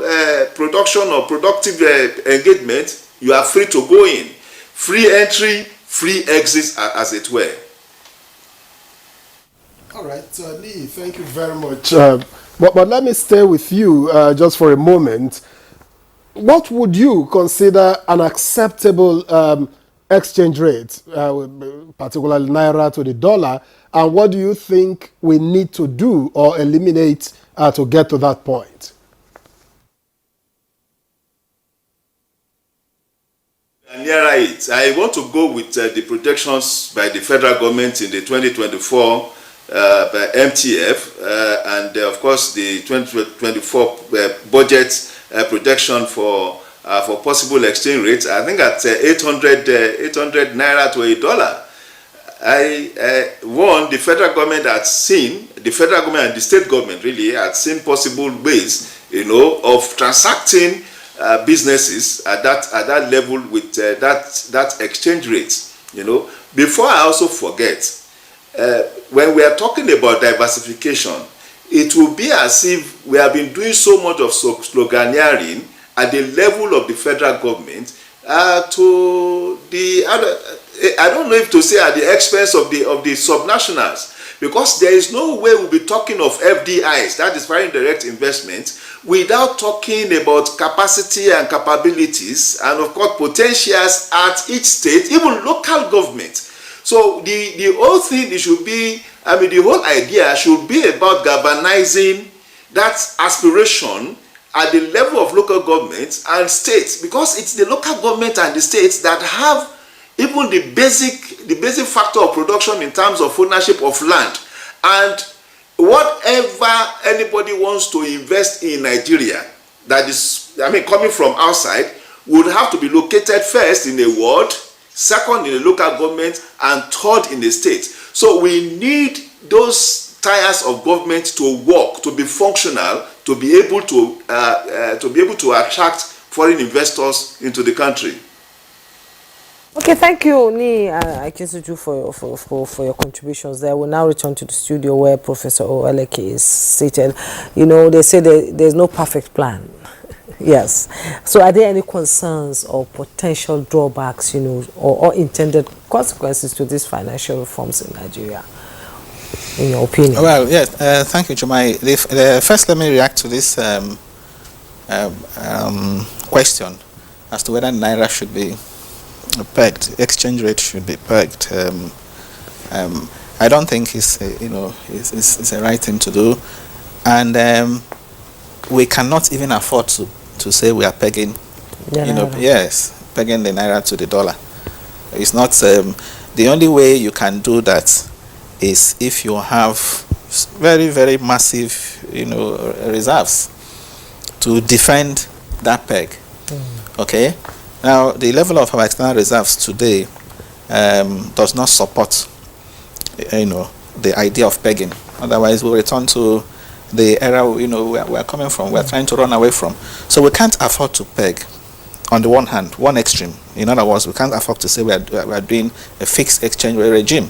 production or productive engagement, you are free to go in. Free entry, free exit, as it were. All right, Lee, thank you very much. But let me stay with you just for a moment. What would you consider an acceptable exchange rate, particularly naira to the dollar, and what do you think we need to do or eliminate to get to that point? Nearer it. I want to go with the projections by the federal government in the 2024 by MTF and of course the 2024 budget projection for possible exchange rates. I think at 800 naira to a dollar. The federal government and the state government really had seen possible ways, of transacting businesses at that level with that exchange rate. Before I also forget, when we are talking about diversification, it will be as if we have been doing so much of sloganeering at the level of the federal government to the other. I don't know if to say at the expense of the subnationals, because there is no way we'll be talking of FDIs, that is foreign direct investment, without talking about capacity and capabilities and of course potentials at each state, even local government. So the whole thing, the whole idea should be about galvanizing that aspiration at the level of local governments and states, because it's the local government and the states that have even the basic factor of production in terms of ownership of land. And whatever anybody wants to invest in Nigeria, that is, coming from outside, would have to be located first in a ward, second in the local government, and third in the state. So we need those tiers of government to work, to be functional, to be able to attract foreign investors into the country. Okay, thank you, Ni Akisuju, for your contributions there. We'll now return to the studio where Professor Oeleke is seated. They say there's no perfect plan. Yes. So are there any concerns or potential drawbacks, or intended consequences to these financial reforms in Nigeria, in your opinion? Well, yes. Thank you, Jumai. First, let me react to this question as to whether Naira should be pegged, exchange rate should be pegged. I don't think it's the right thing to do, and we cannot even afford to say we are pegging, pegging the naira to the dollar. It's not the only way you can do that is if you have very, very massive reserves to defend that peg. Okay. Now, the level of our external reserves today does not support, the idea of pegging. Otherwise, we'll return to the era, we're coming from, we're trying to run away from. So we can't afford to peg. On the one hand, one extreme. In other words, we can't afford to say we are doing a fixed exchange rate regime.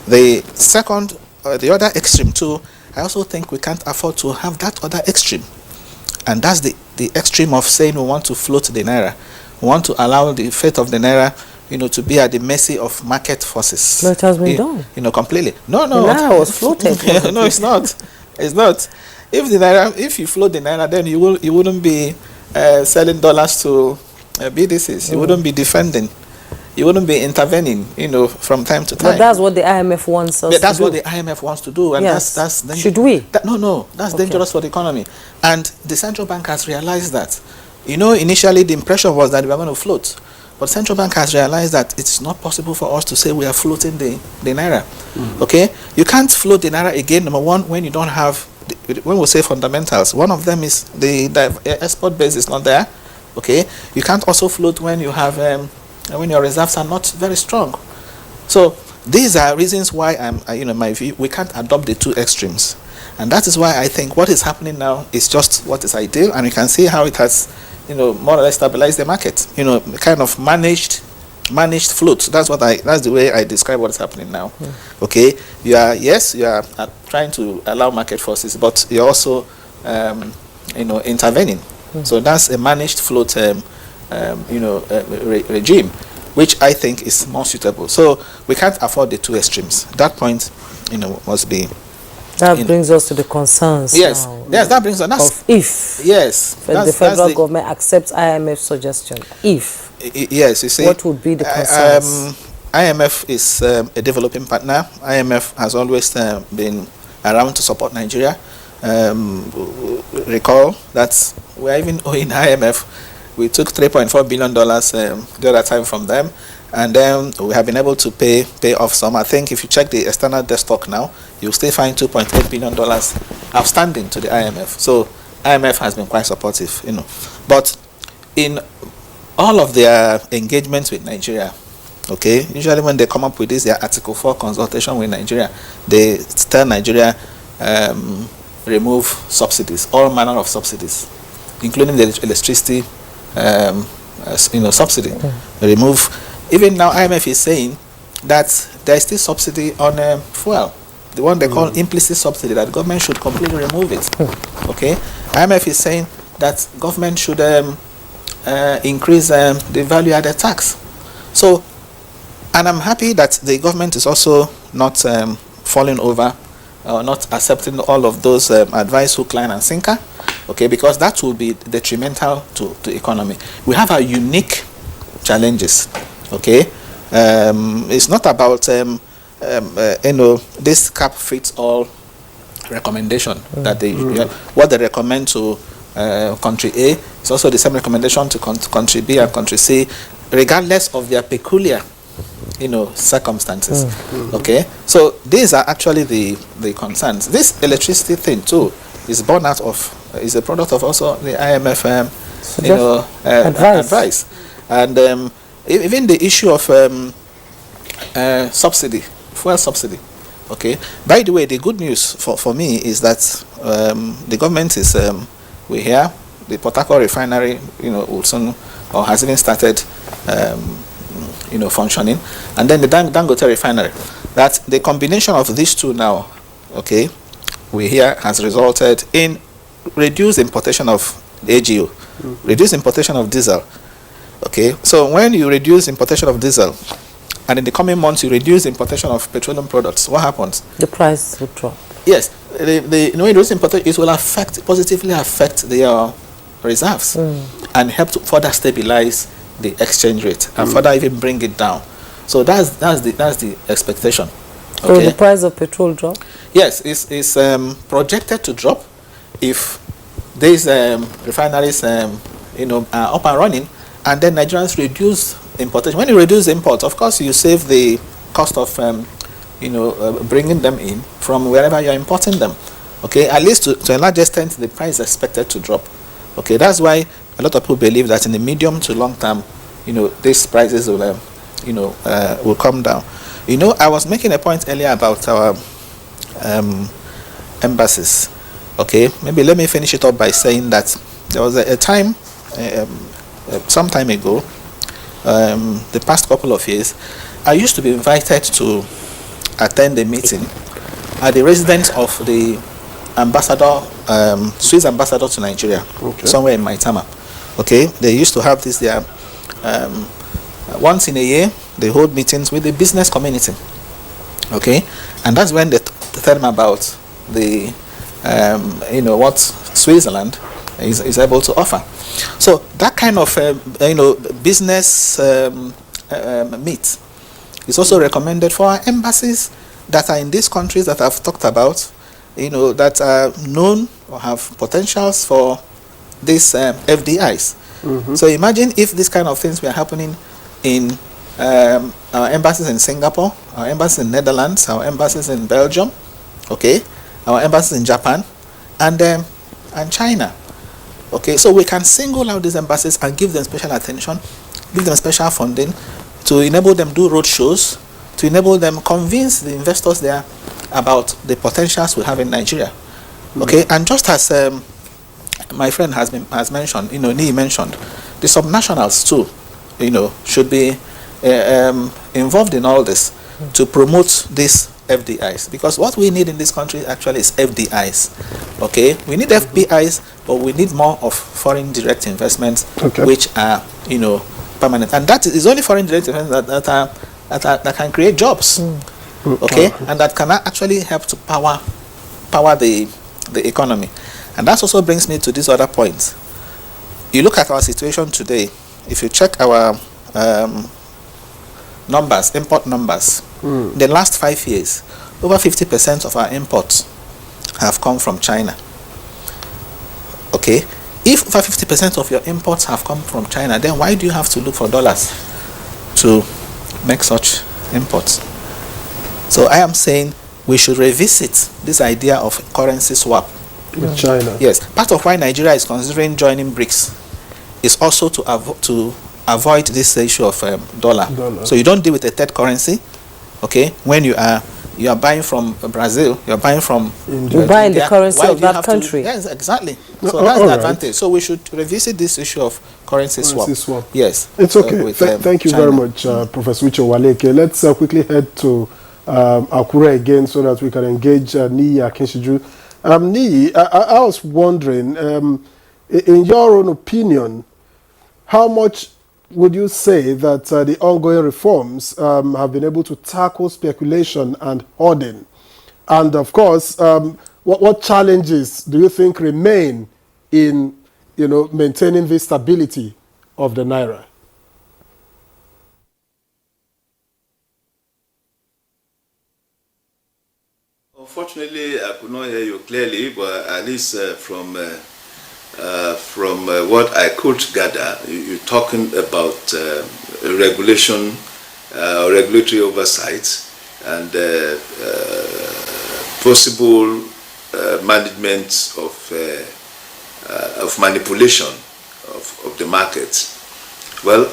The second, the other extreme too, I also think we can't afford to have that other extreme. And that's the extreme of saying we want to float the naira. We want to allow the fate of the naira, to be at the mercy of market forces. But it has been done. Completely. No. The naira was floated. No, it's not. It's not. If you float the naira, then you wouldn't be selling dollars to BDCs. You wouldn't be defending. You wouldn't be intervening, from time to time. But that's what the IMF wants us to do. That's what the IMF wants to do. And yes. that's Should we? No. That's dangerous for the economy. And the central bank has realized that. Initially the impression was that we were going to float. But the central bank has realized that it's not possible for us to say we are floating the naira. Okay? You can't float the naira again, number one, when you don't have, when we say fundamentals, one of them is the export base is not there. Okay? You can't also float when you have, when your reserves are not very strong. So these are reasons why my view, we can't adopt the two extremes. And that is why I think what is happening now is just what is ideal, and you can see how it has, more or less stabilized the market. Kind of managed float. That's the way I describe what is happening now. Okay, you are trying to allow market forces, but you're also intervening. So that's a managed float regime, which I think is more suitable. So we can't afford the two extremes. That point must be. That brings us to the concerns. Yes, that brings us. Of if the federal government accepts IMF suggestion. If yes, you see, what would be the concerns? IMF is a developing partner. IMF has always been around to support Nigeria. Recall that we are even owing IMF. We took $3.4 billion the other time from them, and then we have been able to pay off some. I think if you check the external debt stock now, you'll still find $2.8 billion outstanding to the IMF. So IMF has been quite supportive, But in all of their engagements with Nigeria, okay, usually when they come up with this, their Article 4 consultation with Nigeria, they tell Nigeria remove subsidies, all manner of subsidies, including the electricity subsidy. Remove. Even now IMF is saying that there is still subsidy on fuel, the one they call implicit subsidy, that the government should completely remove it. Okay, IMF is saying that government should increase the value added tax. So, and I'm happy that the government is also not falling over or not accepting all of those advice, hook, line and sinker. Okay, because that will be detrimental to the economy. We have our unique challenges. Okay, it's not about this cap fits all recommendation that they what they recommend to country A is also the same recommendation to country B and country C, regardless of their peculiar circumstances. Okay, so these are actually the concerns. This electricity thing too is born out of, is a product of also the IMF advice. And even the issue of subsidy, fuel subsidy. Okay, by the way, the good news for me is that the government is we hear the Port Harcourt refinery will soon, or has even started functioning, and then the Dangote refinery. That the combination of these two now, okay, we hear has resulted in reduced importation of AGO, reduced importation of diesel. Okay, so when you reduce importation of diesel, and in the coming months you reduce importation of petroleum products, what happens? The price will drop. Yes, the reduced importation, it will positively affect their reserves and help to further stabilize the exchange rate and further even bring it down. So that's the expectation. Okay? So the price of petrol drop? Yes, it's projected to drop if these refineries are up and running, and then Nigerians reduce importation. When you reduce imports, of course you save the cost of bringing them in from wherever you're importing them. Okay, at least to a large extent, the price is expected to drop. Okay, that's why a lot of people believe that in the medium to long term, these prices will, will come down. I was making a point earlier about our embassies. Okay, maybe let me finish it up by saying that there was a time, some time ago, the past couple of years, I used to be invited to attend a meeting at the residence of the ambassador, Swiss ambassador to Nigeria, somewhere in Maitama. Okay, they used to have this there once in a year. They hold meetings with the business community. Okay, and that's when they tell them about the what Switzerland is able to offer. So that kind of business meet is also recommended for our embassies that are in these countries that I've talked about, that are known or have potentials for these FDIs. So imagine if these kind of things were happening in our embassies in Singapore, our embassies in Netherlands, our embassies in Belgium, okay, our embassies in Japan, and China. Okay, so we can single out these embassies and give them special attention, give them special funding to enable them do road shows, to enable them convince the investors there about the potentials we have in Nigeria. Okay, and just as my friend has mentioned, Ni mentioned, the subnationals too, should be involved in all this to promote these FDIs, because what we need in this country actually is FDIs. Okay, we need FPIs, but we need more of foreign direct investments, which are permanent, and that is only foreign direct investments that can create jobs. Okay, and that can actually help to power the economy. And that also brings me to this other point. You look at our situation today. If you check our numbers, import numbers, in the last 5 years, over 50% of our imports have come from China. Okay, if over 50% of your imports have come from China, then why do you have to look for dollars to make such imports? So I am saying we should revisit this idea of currency swap with China. Yes, part of why Nigeria is considering joining BRICS is also to avoid this issue of dollar. So you don't deal with a third currency. Okay, when you are buying from Brazil, you are buying from you buy in the currency of that country. Yes, exactly. So that's the advantage. So we should revisit this issue of currency swap. Yes, it's okay. Thank you very much, Professor Uche Waleke. Let's quickly head to Akure again so that we can engage Niyi Akinshiju. Niyi, I was wondering, in your own opinion, how much would you say that the ongoing reforms have been able to tackle speculation and hoarding? And of course, what challenges do you think remain in maintaining the stability of the Naira? Unfortunately, I could not hear you clearly, but at least from what I could gather, you're talking about regulation, regulatory oversight, and possible management of manipulation of the market. Well,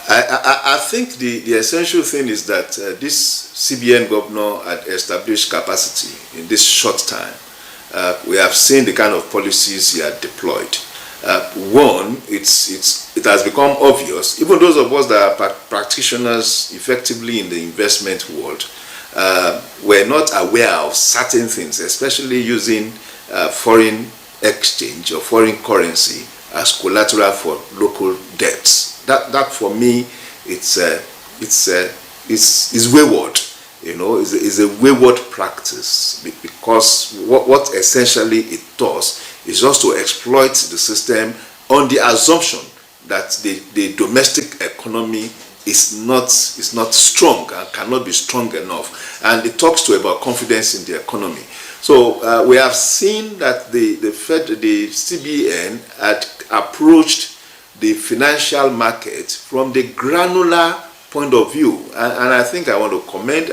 I think the essential thing is that this CBN governor had established capacity in this short time. We have seen the kind of policies he had deployed. One, it has become obvious, even those of us that are practitioners effectively in the investment world, were not aware of certain things, especially using foreign exchange or foreign currency as collateral for local debts. That for me, it's wayward. Is a wayward practice, because what essentially it does is just to exploit the system on the assumption that the domestic economy is not strong and cannot be strong enough, and it talks about confidence in the economy. So we have seen that the CBN had approached the financial market from the granular point of view, and I think I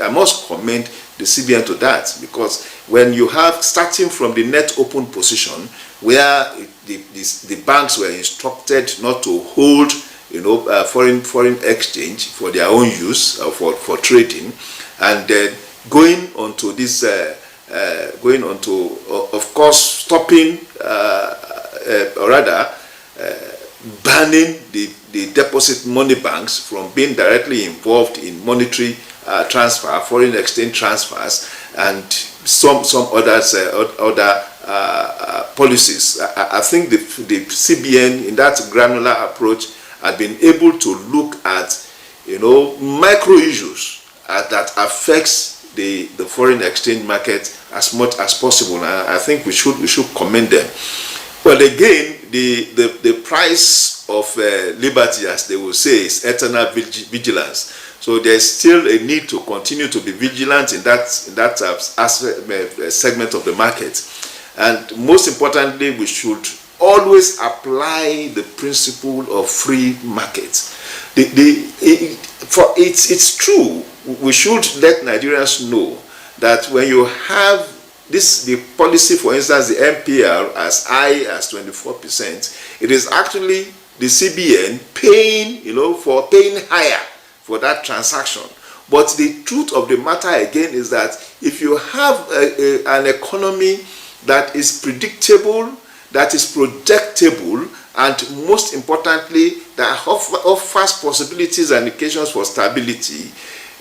must commend the CBN to that, because when you have, starting from the net open position, where the banks were instructed not to hold, foreign exchange for their own use, for trading, and then going on to this, of course, stopping, or rather, banning the deposit money banks from being directly involved in monetary transfer, foreign exchange transfers, and some others, other policies. I think the CBN, in that granular approach, had been able to look at, micro issues that affects the foreign exchange market as much as possible. And I think we should commend them. But again, the price of liberty, as they will say, is eternal vigilance. So there's still a need to continue to be vigilant in that segment of the market. And most importantly, we should always apply the principle of free markets. It's true, we should let Nigerians know that when you have the policy, for instance, the MPR as high as 24%, it is actually the CBN paying higher for that transaction. But the truth of the matter again is that if you have an economy that is predictable, that is projectable, and most importantly, that offers possibilities and indications for stability,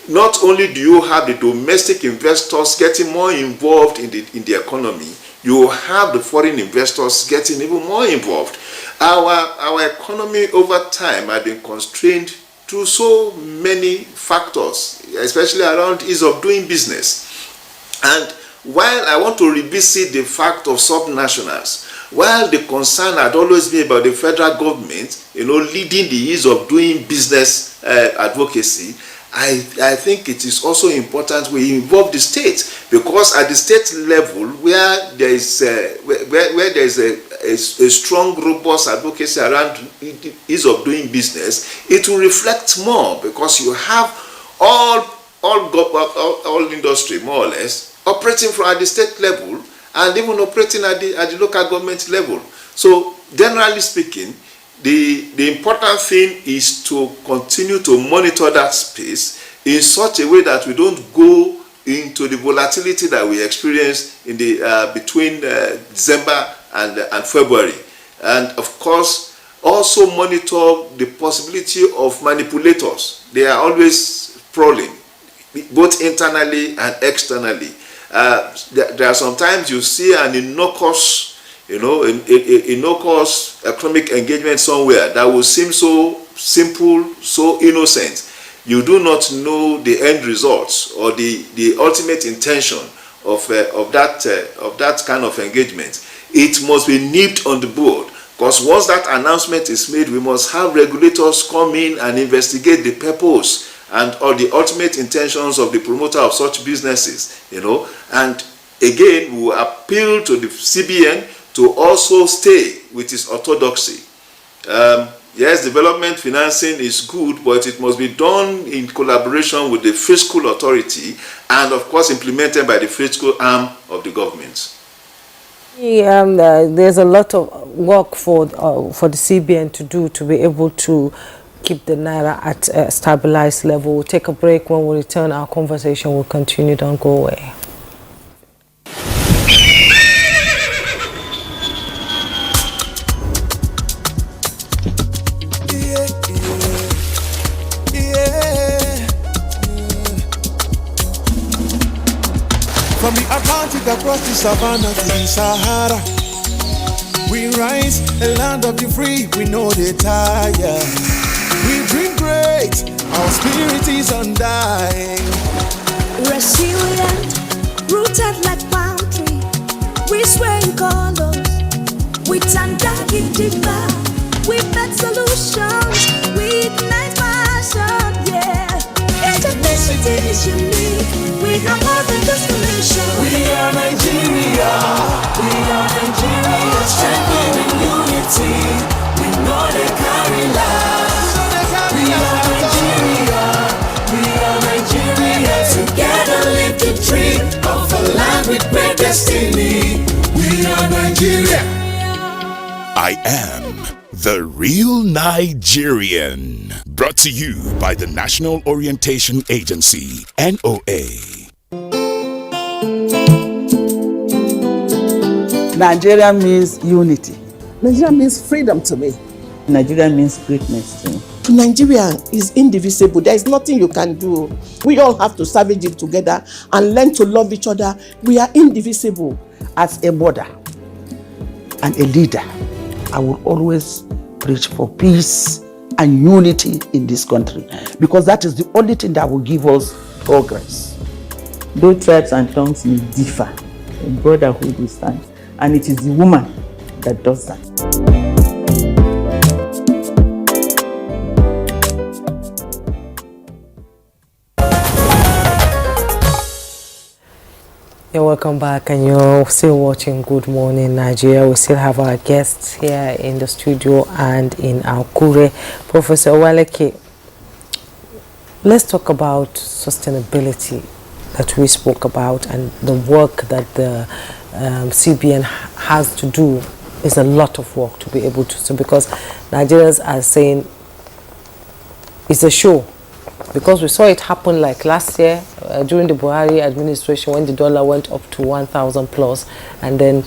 not only do you have the domestic investors getting more involved in the economy, you have the foreign investors getting even more involved. Our economy over time has been constrained through so many factors, especially around ease of doing business. And while I want to revisit the fact of subnationals, while the concern had always been about the federal government, leading the ease of doing business advocacy, I think it is also important we involve the state, because at the state level, where there is a strong, robust advocacy around ease of doing business, it will reflect more, because you have all industry more or less operating at the state level and even operating at the local government level. So generally speaking, the important thing is to continue to monitor that space in such a way that we don't go into the volatility that we experienced in between December and February. And of course, also monitor the possibility of manipulators. They are always prowling, both internally and externally. There are sometimes you see an innocuous economic engagement somewhere that will seem so simple, so innocent. You do not know the end results or the ultimate intention of that kind of engagement. It must be nipped on the bud, because once that announcement is made, we must have regulators come in and investigate the purpose and or the ultimate intentions of the promoter of such businesses. And again, we will appeal to the CBN to also stay with its orthodoxy. Yes, development financing is good, but it must be done in collaboration with the fiscal authority and, of course, implemented by the fiscal arm of the government. There's a lot of work for the CBN to do to be able to keep the Naira at a stabilized level. We'll take a break. When we return, our conversation will continue. Don't go away. From the Atlantic across the savannah to the Sahara, we rise, a land of the free, we know they tire. We dream great, our spirit is undying. Resilient, rooted like palm tree, we sway in colors, with undying deeper, we bet solutions, we ignite passion, yeah. Ethnicity is unique, we have more than just a nation. We are Nigeria, strengthened in unity, we know they carry lives. We are Nigeria, together live the dream. I am the real Nigerian. Brought to you by the National Orientation Agency, NOA. Nigeria means unity. Nigeria means freedom to me. Nigeria means greatness to me. Nigeria is indivisible. There is nothing you can do. We all have to savage it together and learn to love each other. We are indivisible. As a mother and a leader, I will always preach for peace and unity in this country, because that is the only thing that will give us progress. Though tribes and tongues may differ, in brotherhood we stand, and it is the woman that does that. You're welcome back, and you're still watching Good Morning Nigeria. We still have our guests here in the studio and in Akure. Professor Waleke, let's talk about sustainability that we spoke about, and the work that the CBN has to do is a lot of work to be able to do, because Nigerians are saying it's a show. Because we saw it happen like last year during the Buhari administration, when the dollar went up to 1,000 plus and then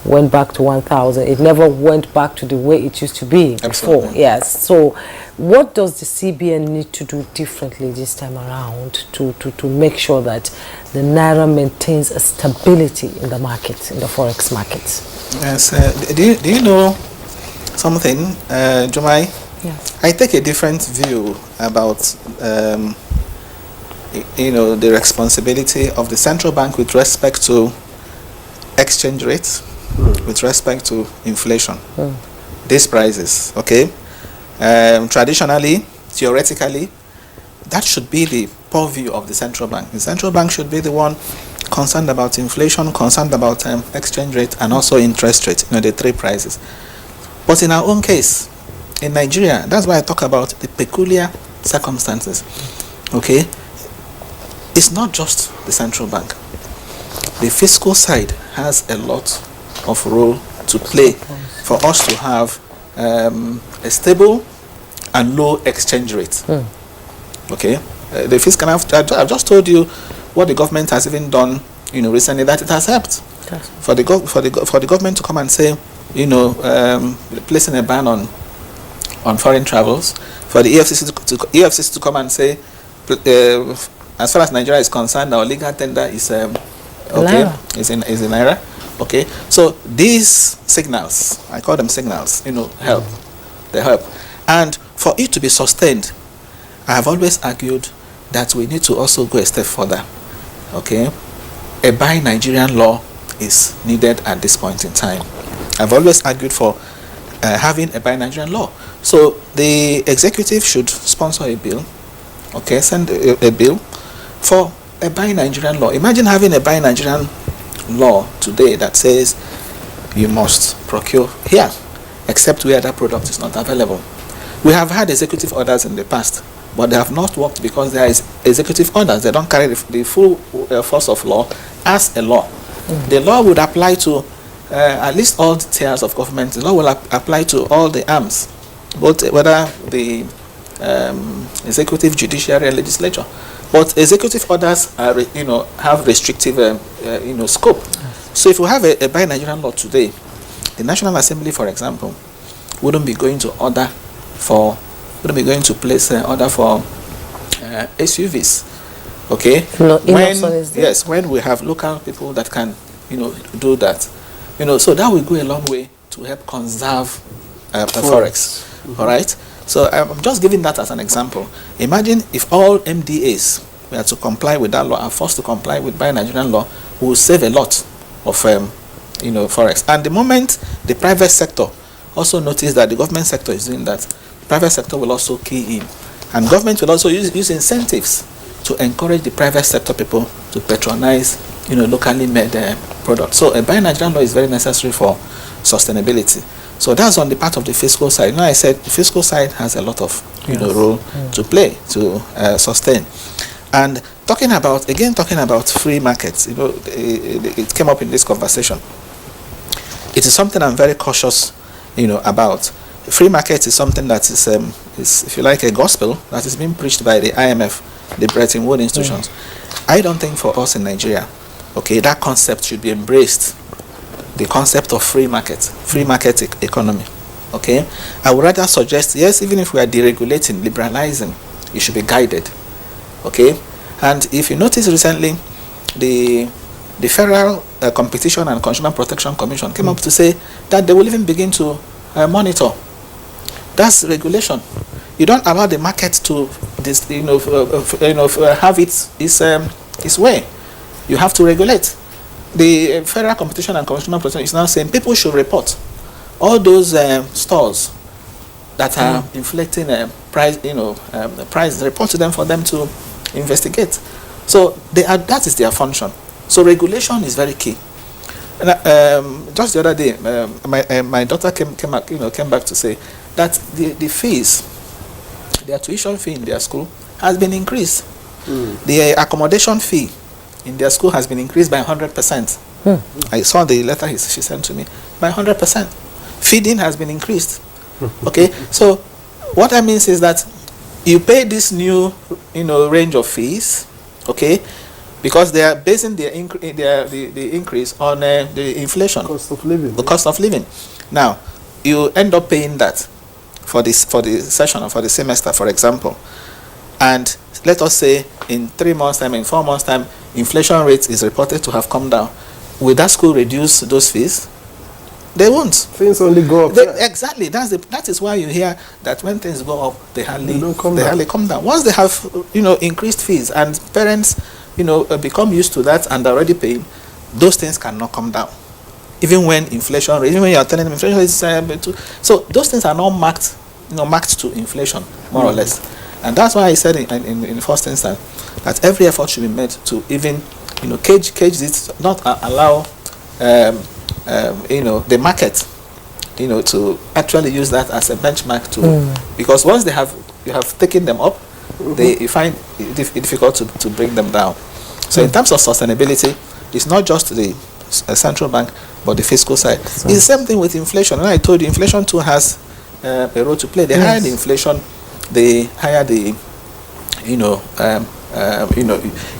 went back to 1,000. It never went back to the way it used to be before. Yes. So what does the CBN need to do differently this time around to make sure that the Naira maintains a stability in the market, in the forex market? Yes. Do you know something, Jumai? Yes. I take a different view about the responsibility of the central bank with respect to exchange rates, with respect to inflation. These prices, okay? Traditionally, theoretically, that should be the purview of the central bank. The central bank should be the one concerned about inflation, concerned about exchange rate, and also interest rate, the three prices. But in our own case, in Nigeria, that's why I talk about the peculiar circumstances. Okay? It's not just the central bank. The fiscal side has a lot of role to play for us to have a stable and low exchange rate. Okay? The fiscal, I've just told you what the government has even done, recently, that it has helped. For the government to come and say, placing a ban on foreign travels, for the EFCC to come and say, as far as Nigeria is concerned, our legal tender is is in Naira. Okay, so these signals, I call them signals, help. They help, and for it to be sustained, I have always argued that we need to also go a step further. Okay, a buy Nigerian law is needed at this point in time. I've always argued for having a buy Nigerian law. So the executive should sponsor a bill, okay, send a bill for a buy Nigerian law. Imagine having a buy Nigerian law today that says you must procure here, except where that product is not available. We have had executive orders in the past, but they have not worked because there is executive orders. They don't carry the full force of law as a law. The law would apply to at least all the tiers of government. The law will apply to all the arms, both whether the executive, judiciary, and legislature. But executive orders are, have restrictive, scope. So if we have a buy Nigerian law today, the National Assembly, for example, wouldn't be going to place an order for SUVs. Okay. When we have local people that can, do that, so that will go a long way to help conserve forex. All right. So I'm just giving that as an example. Imagine if all MDAs were to comply with that law, are forced to comply with buy Nigerian law, we will save a lot of forex. And the moment the private sector also notice that the government sector is doing that, the private sector will also key in, and government will also use incentives to encourage the private sector people to patronize locally made products. So a buy Nigerian law is very necessary for sustainability. So that's on the part of the fiscal side. I said the fiscal side has a lot of role to play to sustain. And talking about free markets, it came up in this conversation. It is something I'm very cautious about. Free market is something that is, if you like, a gospel that is being preached by the IMF, the Bretton Woods institutions. I don't think for us in Nigeria, okay, that concept should be embraced. The concept of free market economy. Okay, I would rather suggest, yes, even if we are deregulating, liberalizing, it should be guided. Okay, and if you notice recently, the Federal Competition and Consumer Protection Commission came up to say that they will even begin to monitor. That's regulation. You don't allow the market to have its way. You have to regulate. The Federal Competition and Consumer Protection is now saying people should report all those stores that are inflicting price. Price. Report to them for them to investigate. So that is their function. So regulation is very key. And, just the other day, my daughter came back to say that the fees, their tuition fee in their school has been increased. The accommodation fee in their school has been increased by 100%. I saw the letter she sent to me, by 100%. Feeding has been increased. Okay, so what that means is that you pay this new range of fees, okay, because they are basing the increase on the inflation, the cost of living. Now you end up paying that for the session or for the semester, for example, and let us say in 3 months time, in 4 months time, inflation rate is reported to have come down. Will that school reduce those fees? They won't. Things only go up. Exactly. That is why you hear that when things go up, they hardly come down. Once they have increased fees and parents become used to that and are already paying, those things cannot come down. Even when inflation, even when you are telling them inflation is so those things are not marked to inflation more or less. And that's why I said in the first instance that every effort should be made to even cage this, not allow the market to actually use that as a benchmark to because once you have taken them up, you find it difficult to bring them down. So in terms of sustainability, it's not just the central bank but the fiscal side. It's the same thing with inflation. And I told you, inflation too has a role to play. The higher the inflation, the higher the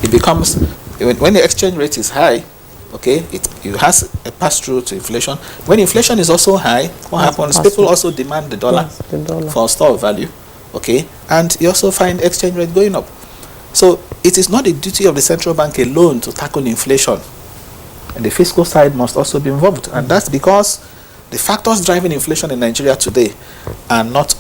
it becomes when the exchange rate is high. Okay, it has a pass through to inflation. When inflation is also high, what happens? People also demand the dollar for store of value. Okay, and you also find exchange rate going up. So it is not the duty of the central bank alone to tackle inflation. And the fiscal side must also be involved, and that's because the factors driving inflation in Nigeria today are not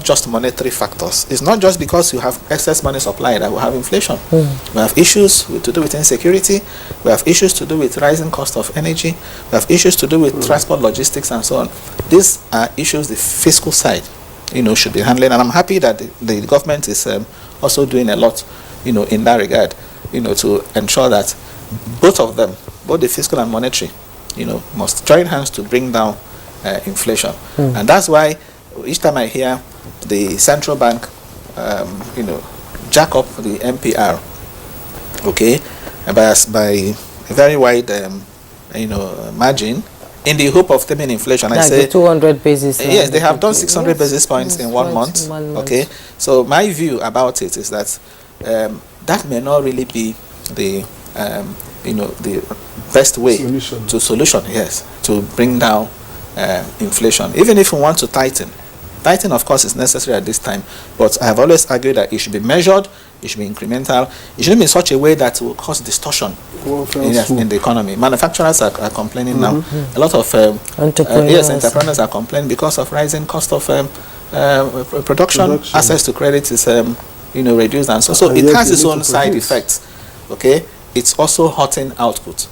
just monetary factors. It's not just because you have excess money supply that will have inflation. We have issues to do with insecurity. We have issues to do with rising cost of energy. We have issues to do with transport, logistics, and so on. These are issues the fiscal side, should be handling. And I'm happy that the government is also doing a lot, in that regard, to ensure that both of them, both the fiscal and monetary, must join hands to bring down inflation. And that's why each time I hear the central bank, jack up the MPR, okay, by a very wide, margin, in the hope of taming inflation, like I say 200 basis. Yes, they have done 600 basis points in 1 month. Okay, so my view about it is that that may not really be the the best way to solution. Yes, to bring down inflation. Even if we want to tighten, of course, is necessary at this time. But I have always argued that it should be measured, it should be incremental, it shouldn't be in such a way that it will cause distortion in the economy. Manufacturers are complaining now. A lot of entrepreneurs are complaining because of rising cost of production. Access to credit is reduced, and so it has its own side effects. Okay, it's also hurting output.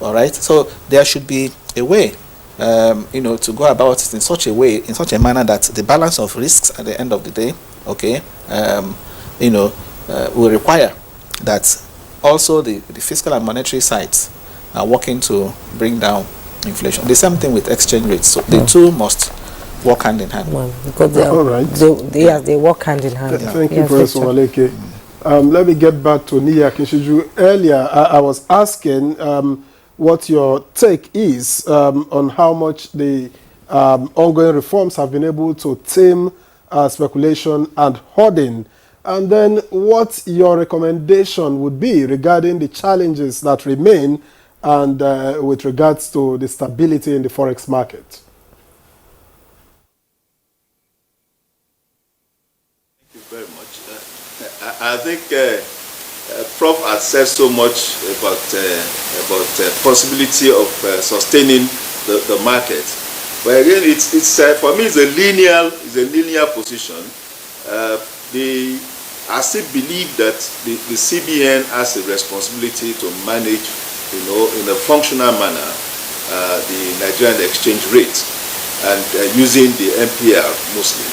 All right, so there should be a way to go about it in such a way, in such a manner that the balance of risks at the end of the day, okay, will require that also the fiscal and monetary sides are working to bring down inflation. The same thing with exchange rates. So the two must work hand in hand. Well, because they work hand in hand. Thank you, Professor Waleke. Let me get back to Nia Kinshiju. Earlier, I was asking what your take is on how much the ongoing reforms have been able to tame speculation and hoarding. And then what your recommendation would be regarding the challenges that remain and with regards to the stability in the forex market? Thank you very much. I think Prof has said so much about possibility of sustaining the market. But again, it's for me, it's a linear position. I still believe that the CBN has a responsibility to manage, in a functional manner, the Nigerian exchange rate and using the NPR mostly.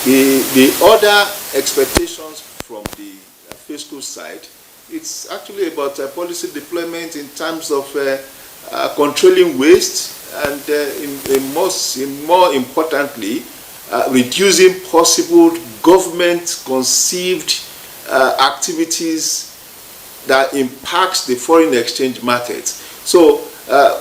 The other expectations from the fiscal side, it's actually about policy deployment in terms of controlling waste and more importantly, reducing possible government-conceived activities that impacts the foreign exchange market. So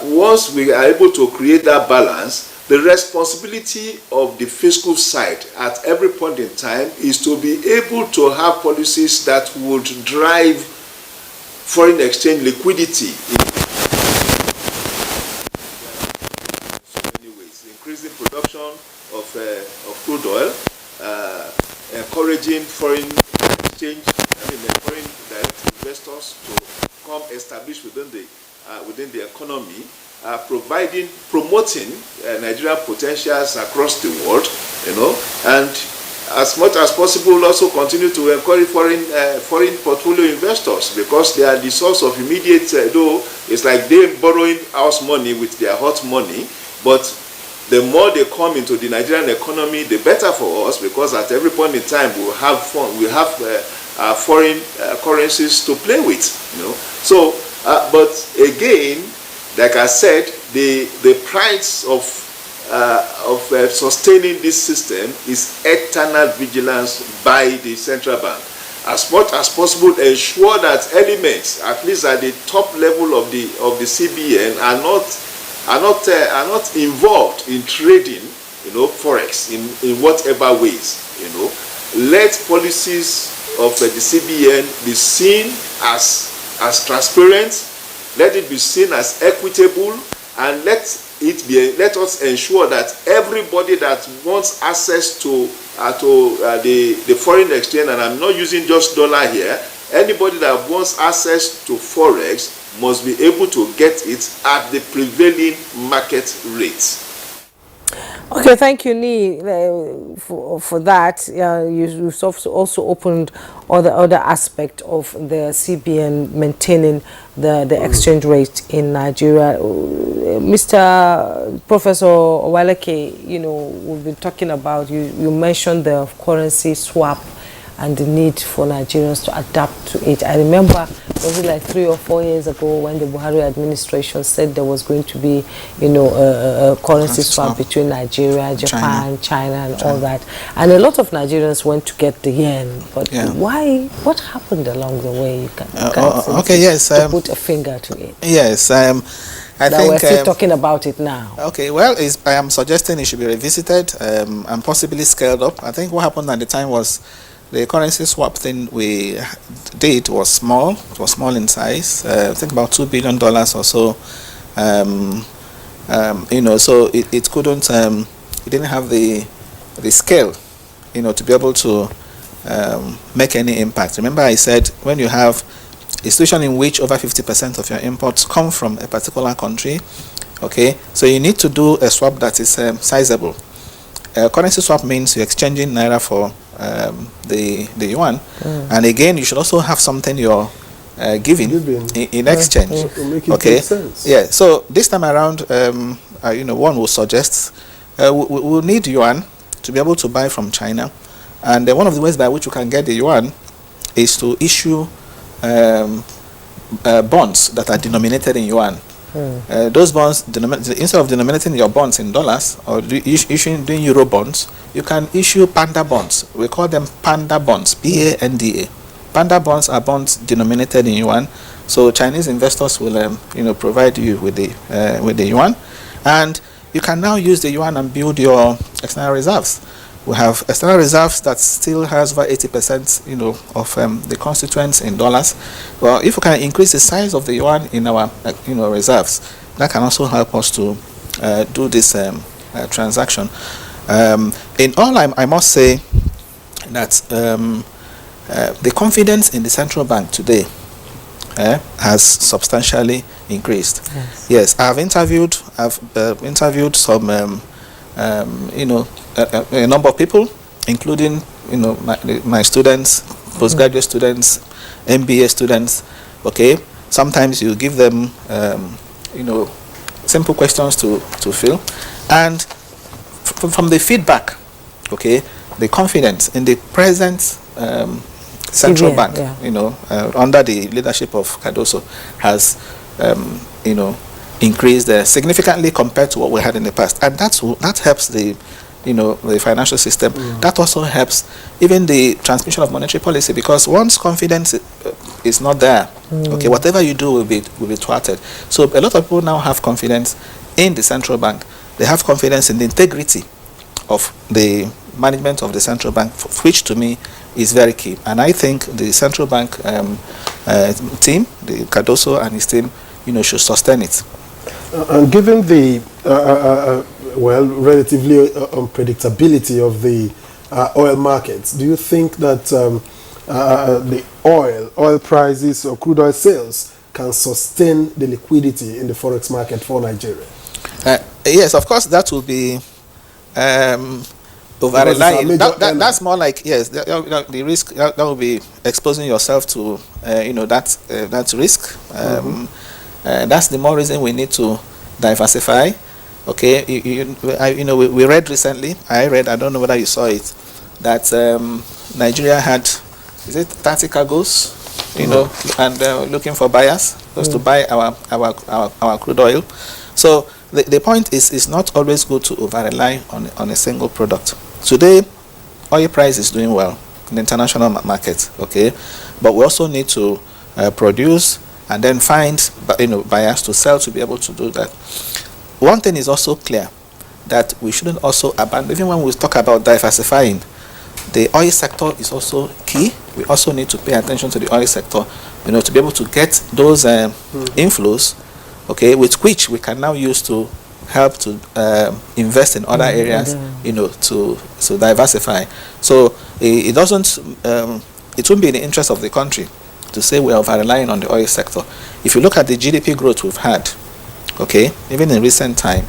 once we are able to create that balance, the responsibility of the fiscal side at every point in time is to be able to have policies that would drive foreign exchange liquidity in so many ways, increasing production of crude oil, encouraging foreign direct investors to come establish within the economy, promoting Nigerian potentials across the world, and as much as possible also continue to encourage foreign portfolio investors, because they are the source of immediate, though it's like them borrowing house money with their hot money, but the more they come into the Nigerian economy, the better for us, because at every point in time we have foreign currencies to play with, So, but again, like I said, the price of sustaining this system is eternal vigilance by the central bank. As much as possible, ensure that elements, at least at the top level of the CBN, are not involved in trading, forex in whatever ways. Let policies of the CBN be seen as transparent. Let it be seen as equitable, and let us ensure that everybody that wants access to the foreign exchange, and I'm not using just dollar here, anybody that wants access to forex must be able to get it at the prevailing market rates. Okay, thank you, Ni, for that. You also opened other aspect of the CBN maintaining the exchange rate in Nigeria. Mr. Professor Owaleke, we've been talking about, you mentioned the currency swap and the need for Nigerians to adapt to it. I remember, was it like 3 or 4 years ago, when the Buhari administration said there was going to be, a currency swap between Nigeria, Japan, China and all that. And a lot of Nigerians went to get the yen. But why? What happened along the way? You can to put a finger to it. Yes, I think we're still talking about it now. Okay, well, I am suggesting it should be revisited and possibly scaled up. I think what happened at the time was the currency swap thing we did was small. It was small in size. I think about $2 billion or so. So it couldn't. It didn't have the scale, to be able to make any impact. Remember, I said when you have a situation in which over 50% of your imports come from a particular country, okay, so you need to do a swap that is sizable. Currency swap means you're exchanging naira for the yuan, and again you should also have something you're giving in exchange. Okay, yeah. So this time around, one will suggest we'll need yuan to be able to buy from China, and one of the ways by which you can get the yuan is to issue bonds that are denominated in yuan. Those bonds, instead of denominating your bonds in dollars or doing euro bonds, you can issue panda bonds. We call them panda bonds, PANDA. Panda bonds are bonds denominated in yuan, so Chinese investors will provide you with the yuan, and you can now use the yuan and build your external reserves. We have external reserves that still has over 80%, of the constituents in dollars. Well, if we can increase the size of the yuan in our, reserves, that can also help us to do this transaction. In all, I must say that the confidence in the central bank today has substantially increased. Yes, I've interviewed some a number of people, including my students, postgraduate students, MBA students. Okay, sometimes you give them simple questions to fill, and from the feedback, okay, the confidence in the present central bank, under the leadership of Cardoso, has increased significantly compared to what we had in the past, and that helps the financial system. That also helps even the transmission of monetary policy, because once confidence is not there, okay, whatever you do will be thwarted. So a lot of people now have confidence in the central bank. They have confidence in the integrity of the management of the central bank, which to me is very key. And I think the central bank team, the Cardoso and his team, should sustain it. And given the relatively unpredictability of the oil markets, do you think that the oil prices or crude oil sales can sustain the liquidity in the forex market for Nigeria? Yes, of course, that will be over-relying. That's more like, yes, the risk, that will be exposing yourself to, that risk. That's the more reason we need to diversify. Okay, we read recently, I don't know whether you saw it, that Nigeria had, is it 30 cargoes, and looking for buyers, just to buy our crude oil. So the point is, it's not always good to over-rely on a single product. Today, oil price is doing well in the international market, okay, but we also need to produce and then find buyers to sell to be able to do that. One thing is also clear, that we shouldn't also abandon, even when we talk about diversifying, the oil sector is also key. We also need to pay attention to the oil sector, to be able to get those inflows, okay, with which we can now use to help to invest in other areas, to diversify. So it doesn't, it won't be in the interest of the country to say we are over-relying on the oil sector. If you look at the GDP growth we've had, okay, even in recent time,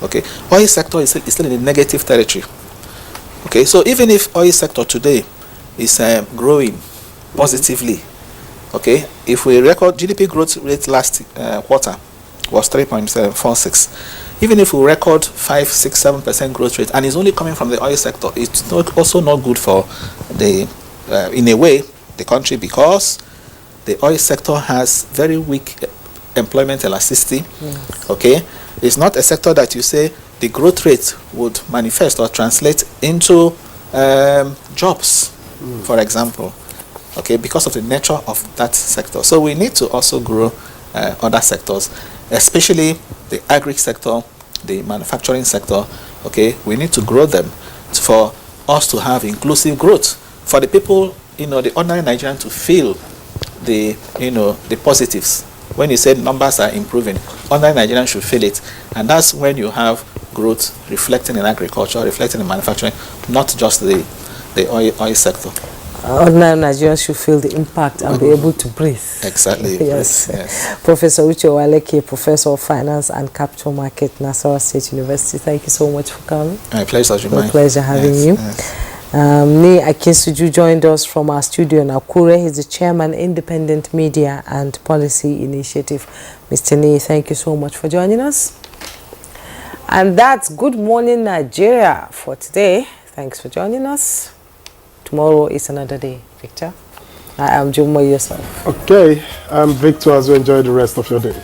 okay, oil sector is still in the negative territory. Okay, so even if oil sector today is growing positively, okay, if we record GDP growth rate last quarter was 3.46, even if we record 5, 6, 7% growth rate, and it's only coming from the oil sector, it's also not good for the, in a way, the country, because the oil sector has very weak employment elasticity. Okay, it's not a sector that you say the growth rate would manifest or translate into jobs, for example, okay, because of the nature of that sector. So we need to also grow other sectors, especially the agri sector, the manufacturing sector. Okay, we need to grow them for us to have inclusive growth, for the people, the ordinary Nigerian to feel the, the positives. When you say numbers are improving, ordinary Nigerians should feel it, and that's when you have growth reflecting in agriculture, reflecting in manufacturing, not just the oil sector. Ordinary Nigerians should feel the impact and be able to breathe. Exactly. Yes. Professor Uche Owaleke, Professor of Finance and Capital Market, Nasarawa State University. Thank you so much for coming. My pleasure, Jumai. A pleasure having you. Ni Akinsuju joined us from our studio in Akure. He's the chairman, Independent Media and Policy Initiative. Mr. Ni, thank you so much for joining us. And that's Good Morning Nigeria for today. Thanks for joining us. Tomorrow is another day. Victor, I am Jumo yourself. Okay, I'm Victor, as you enjoy the rest of your day.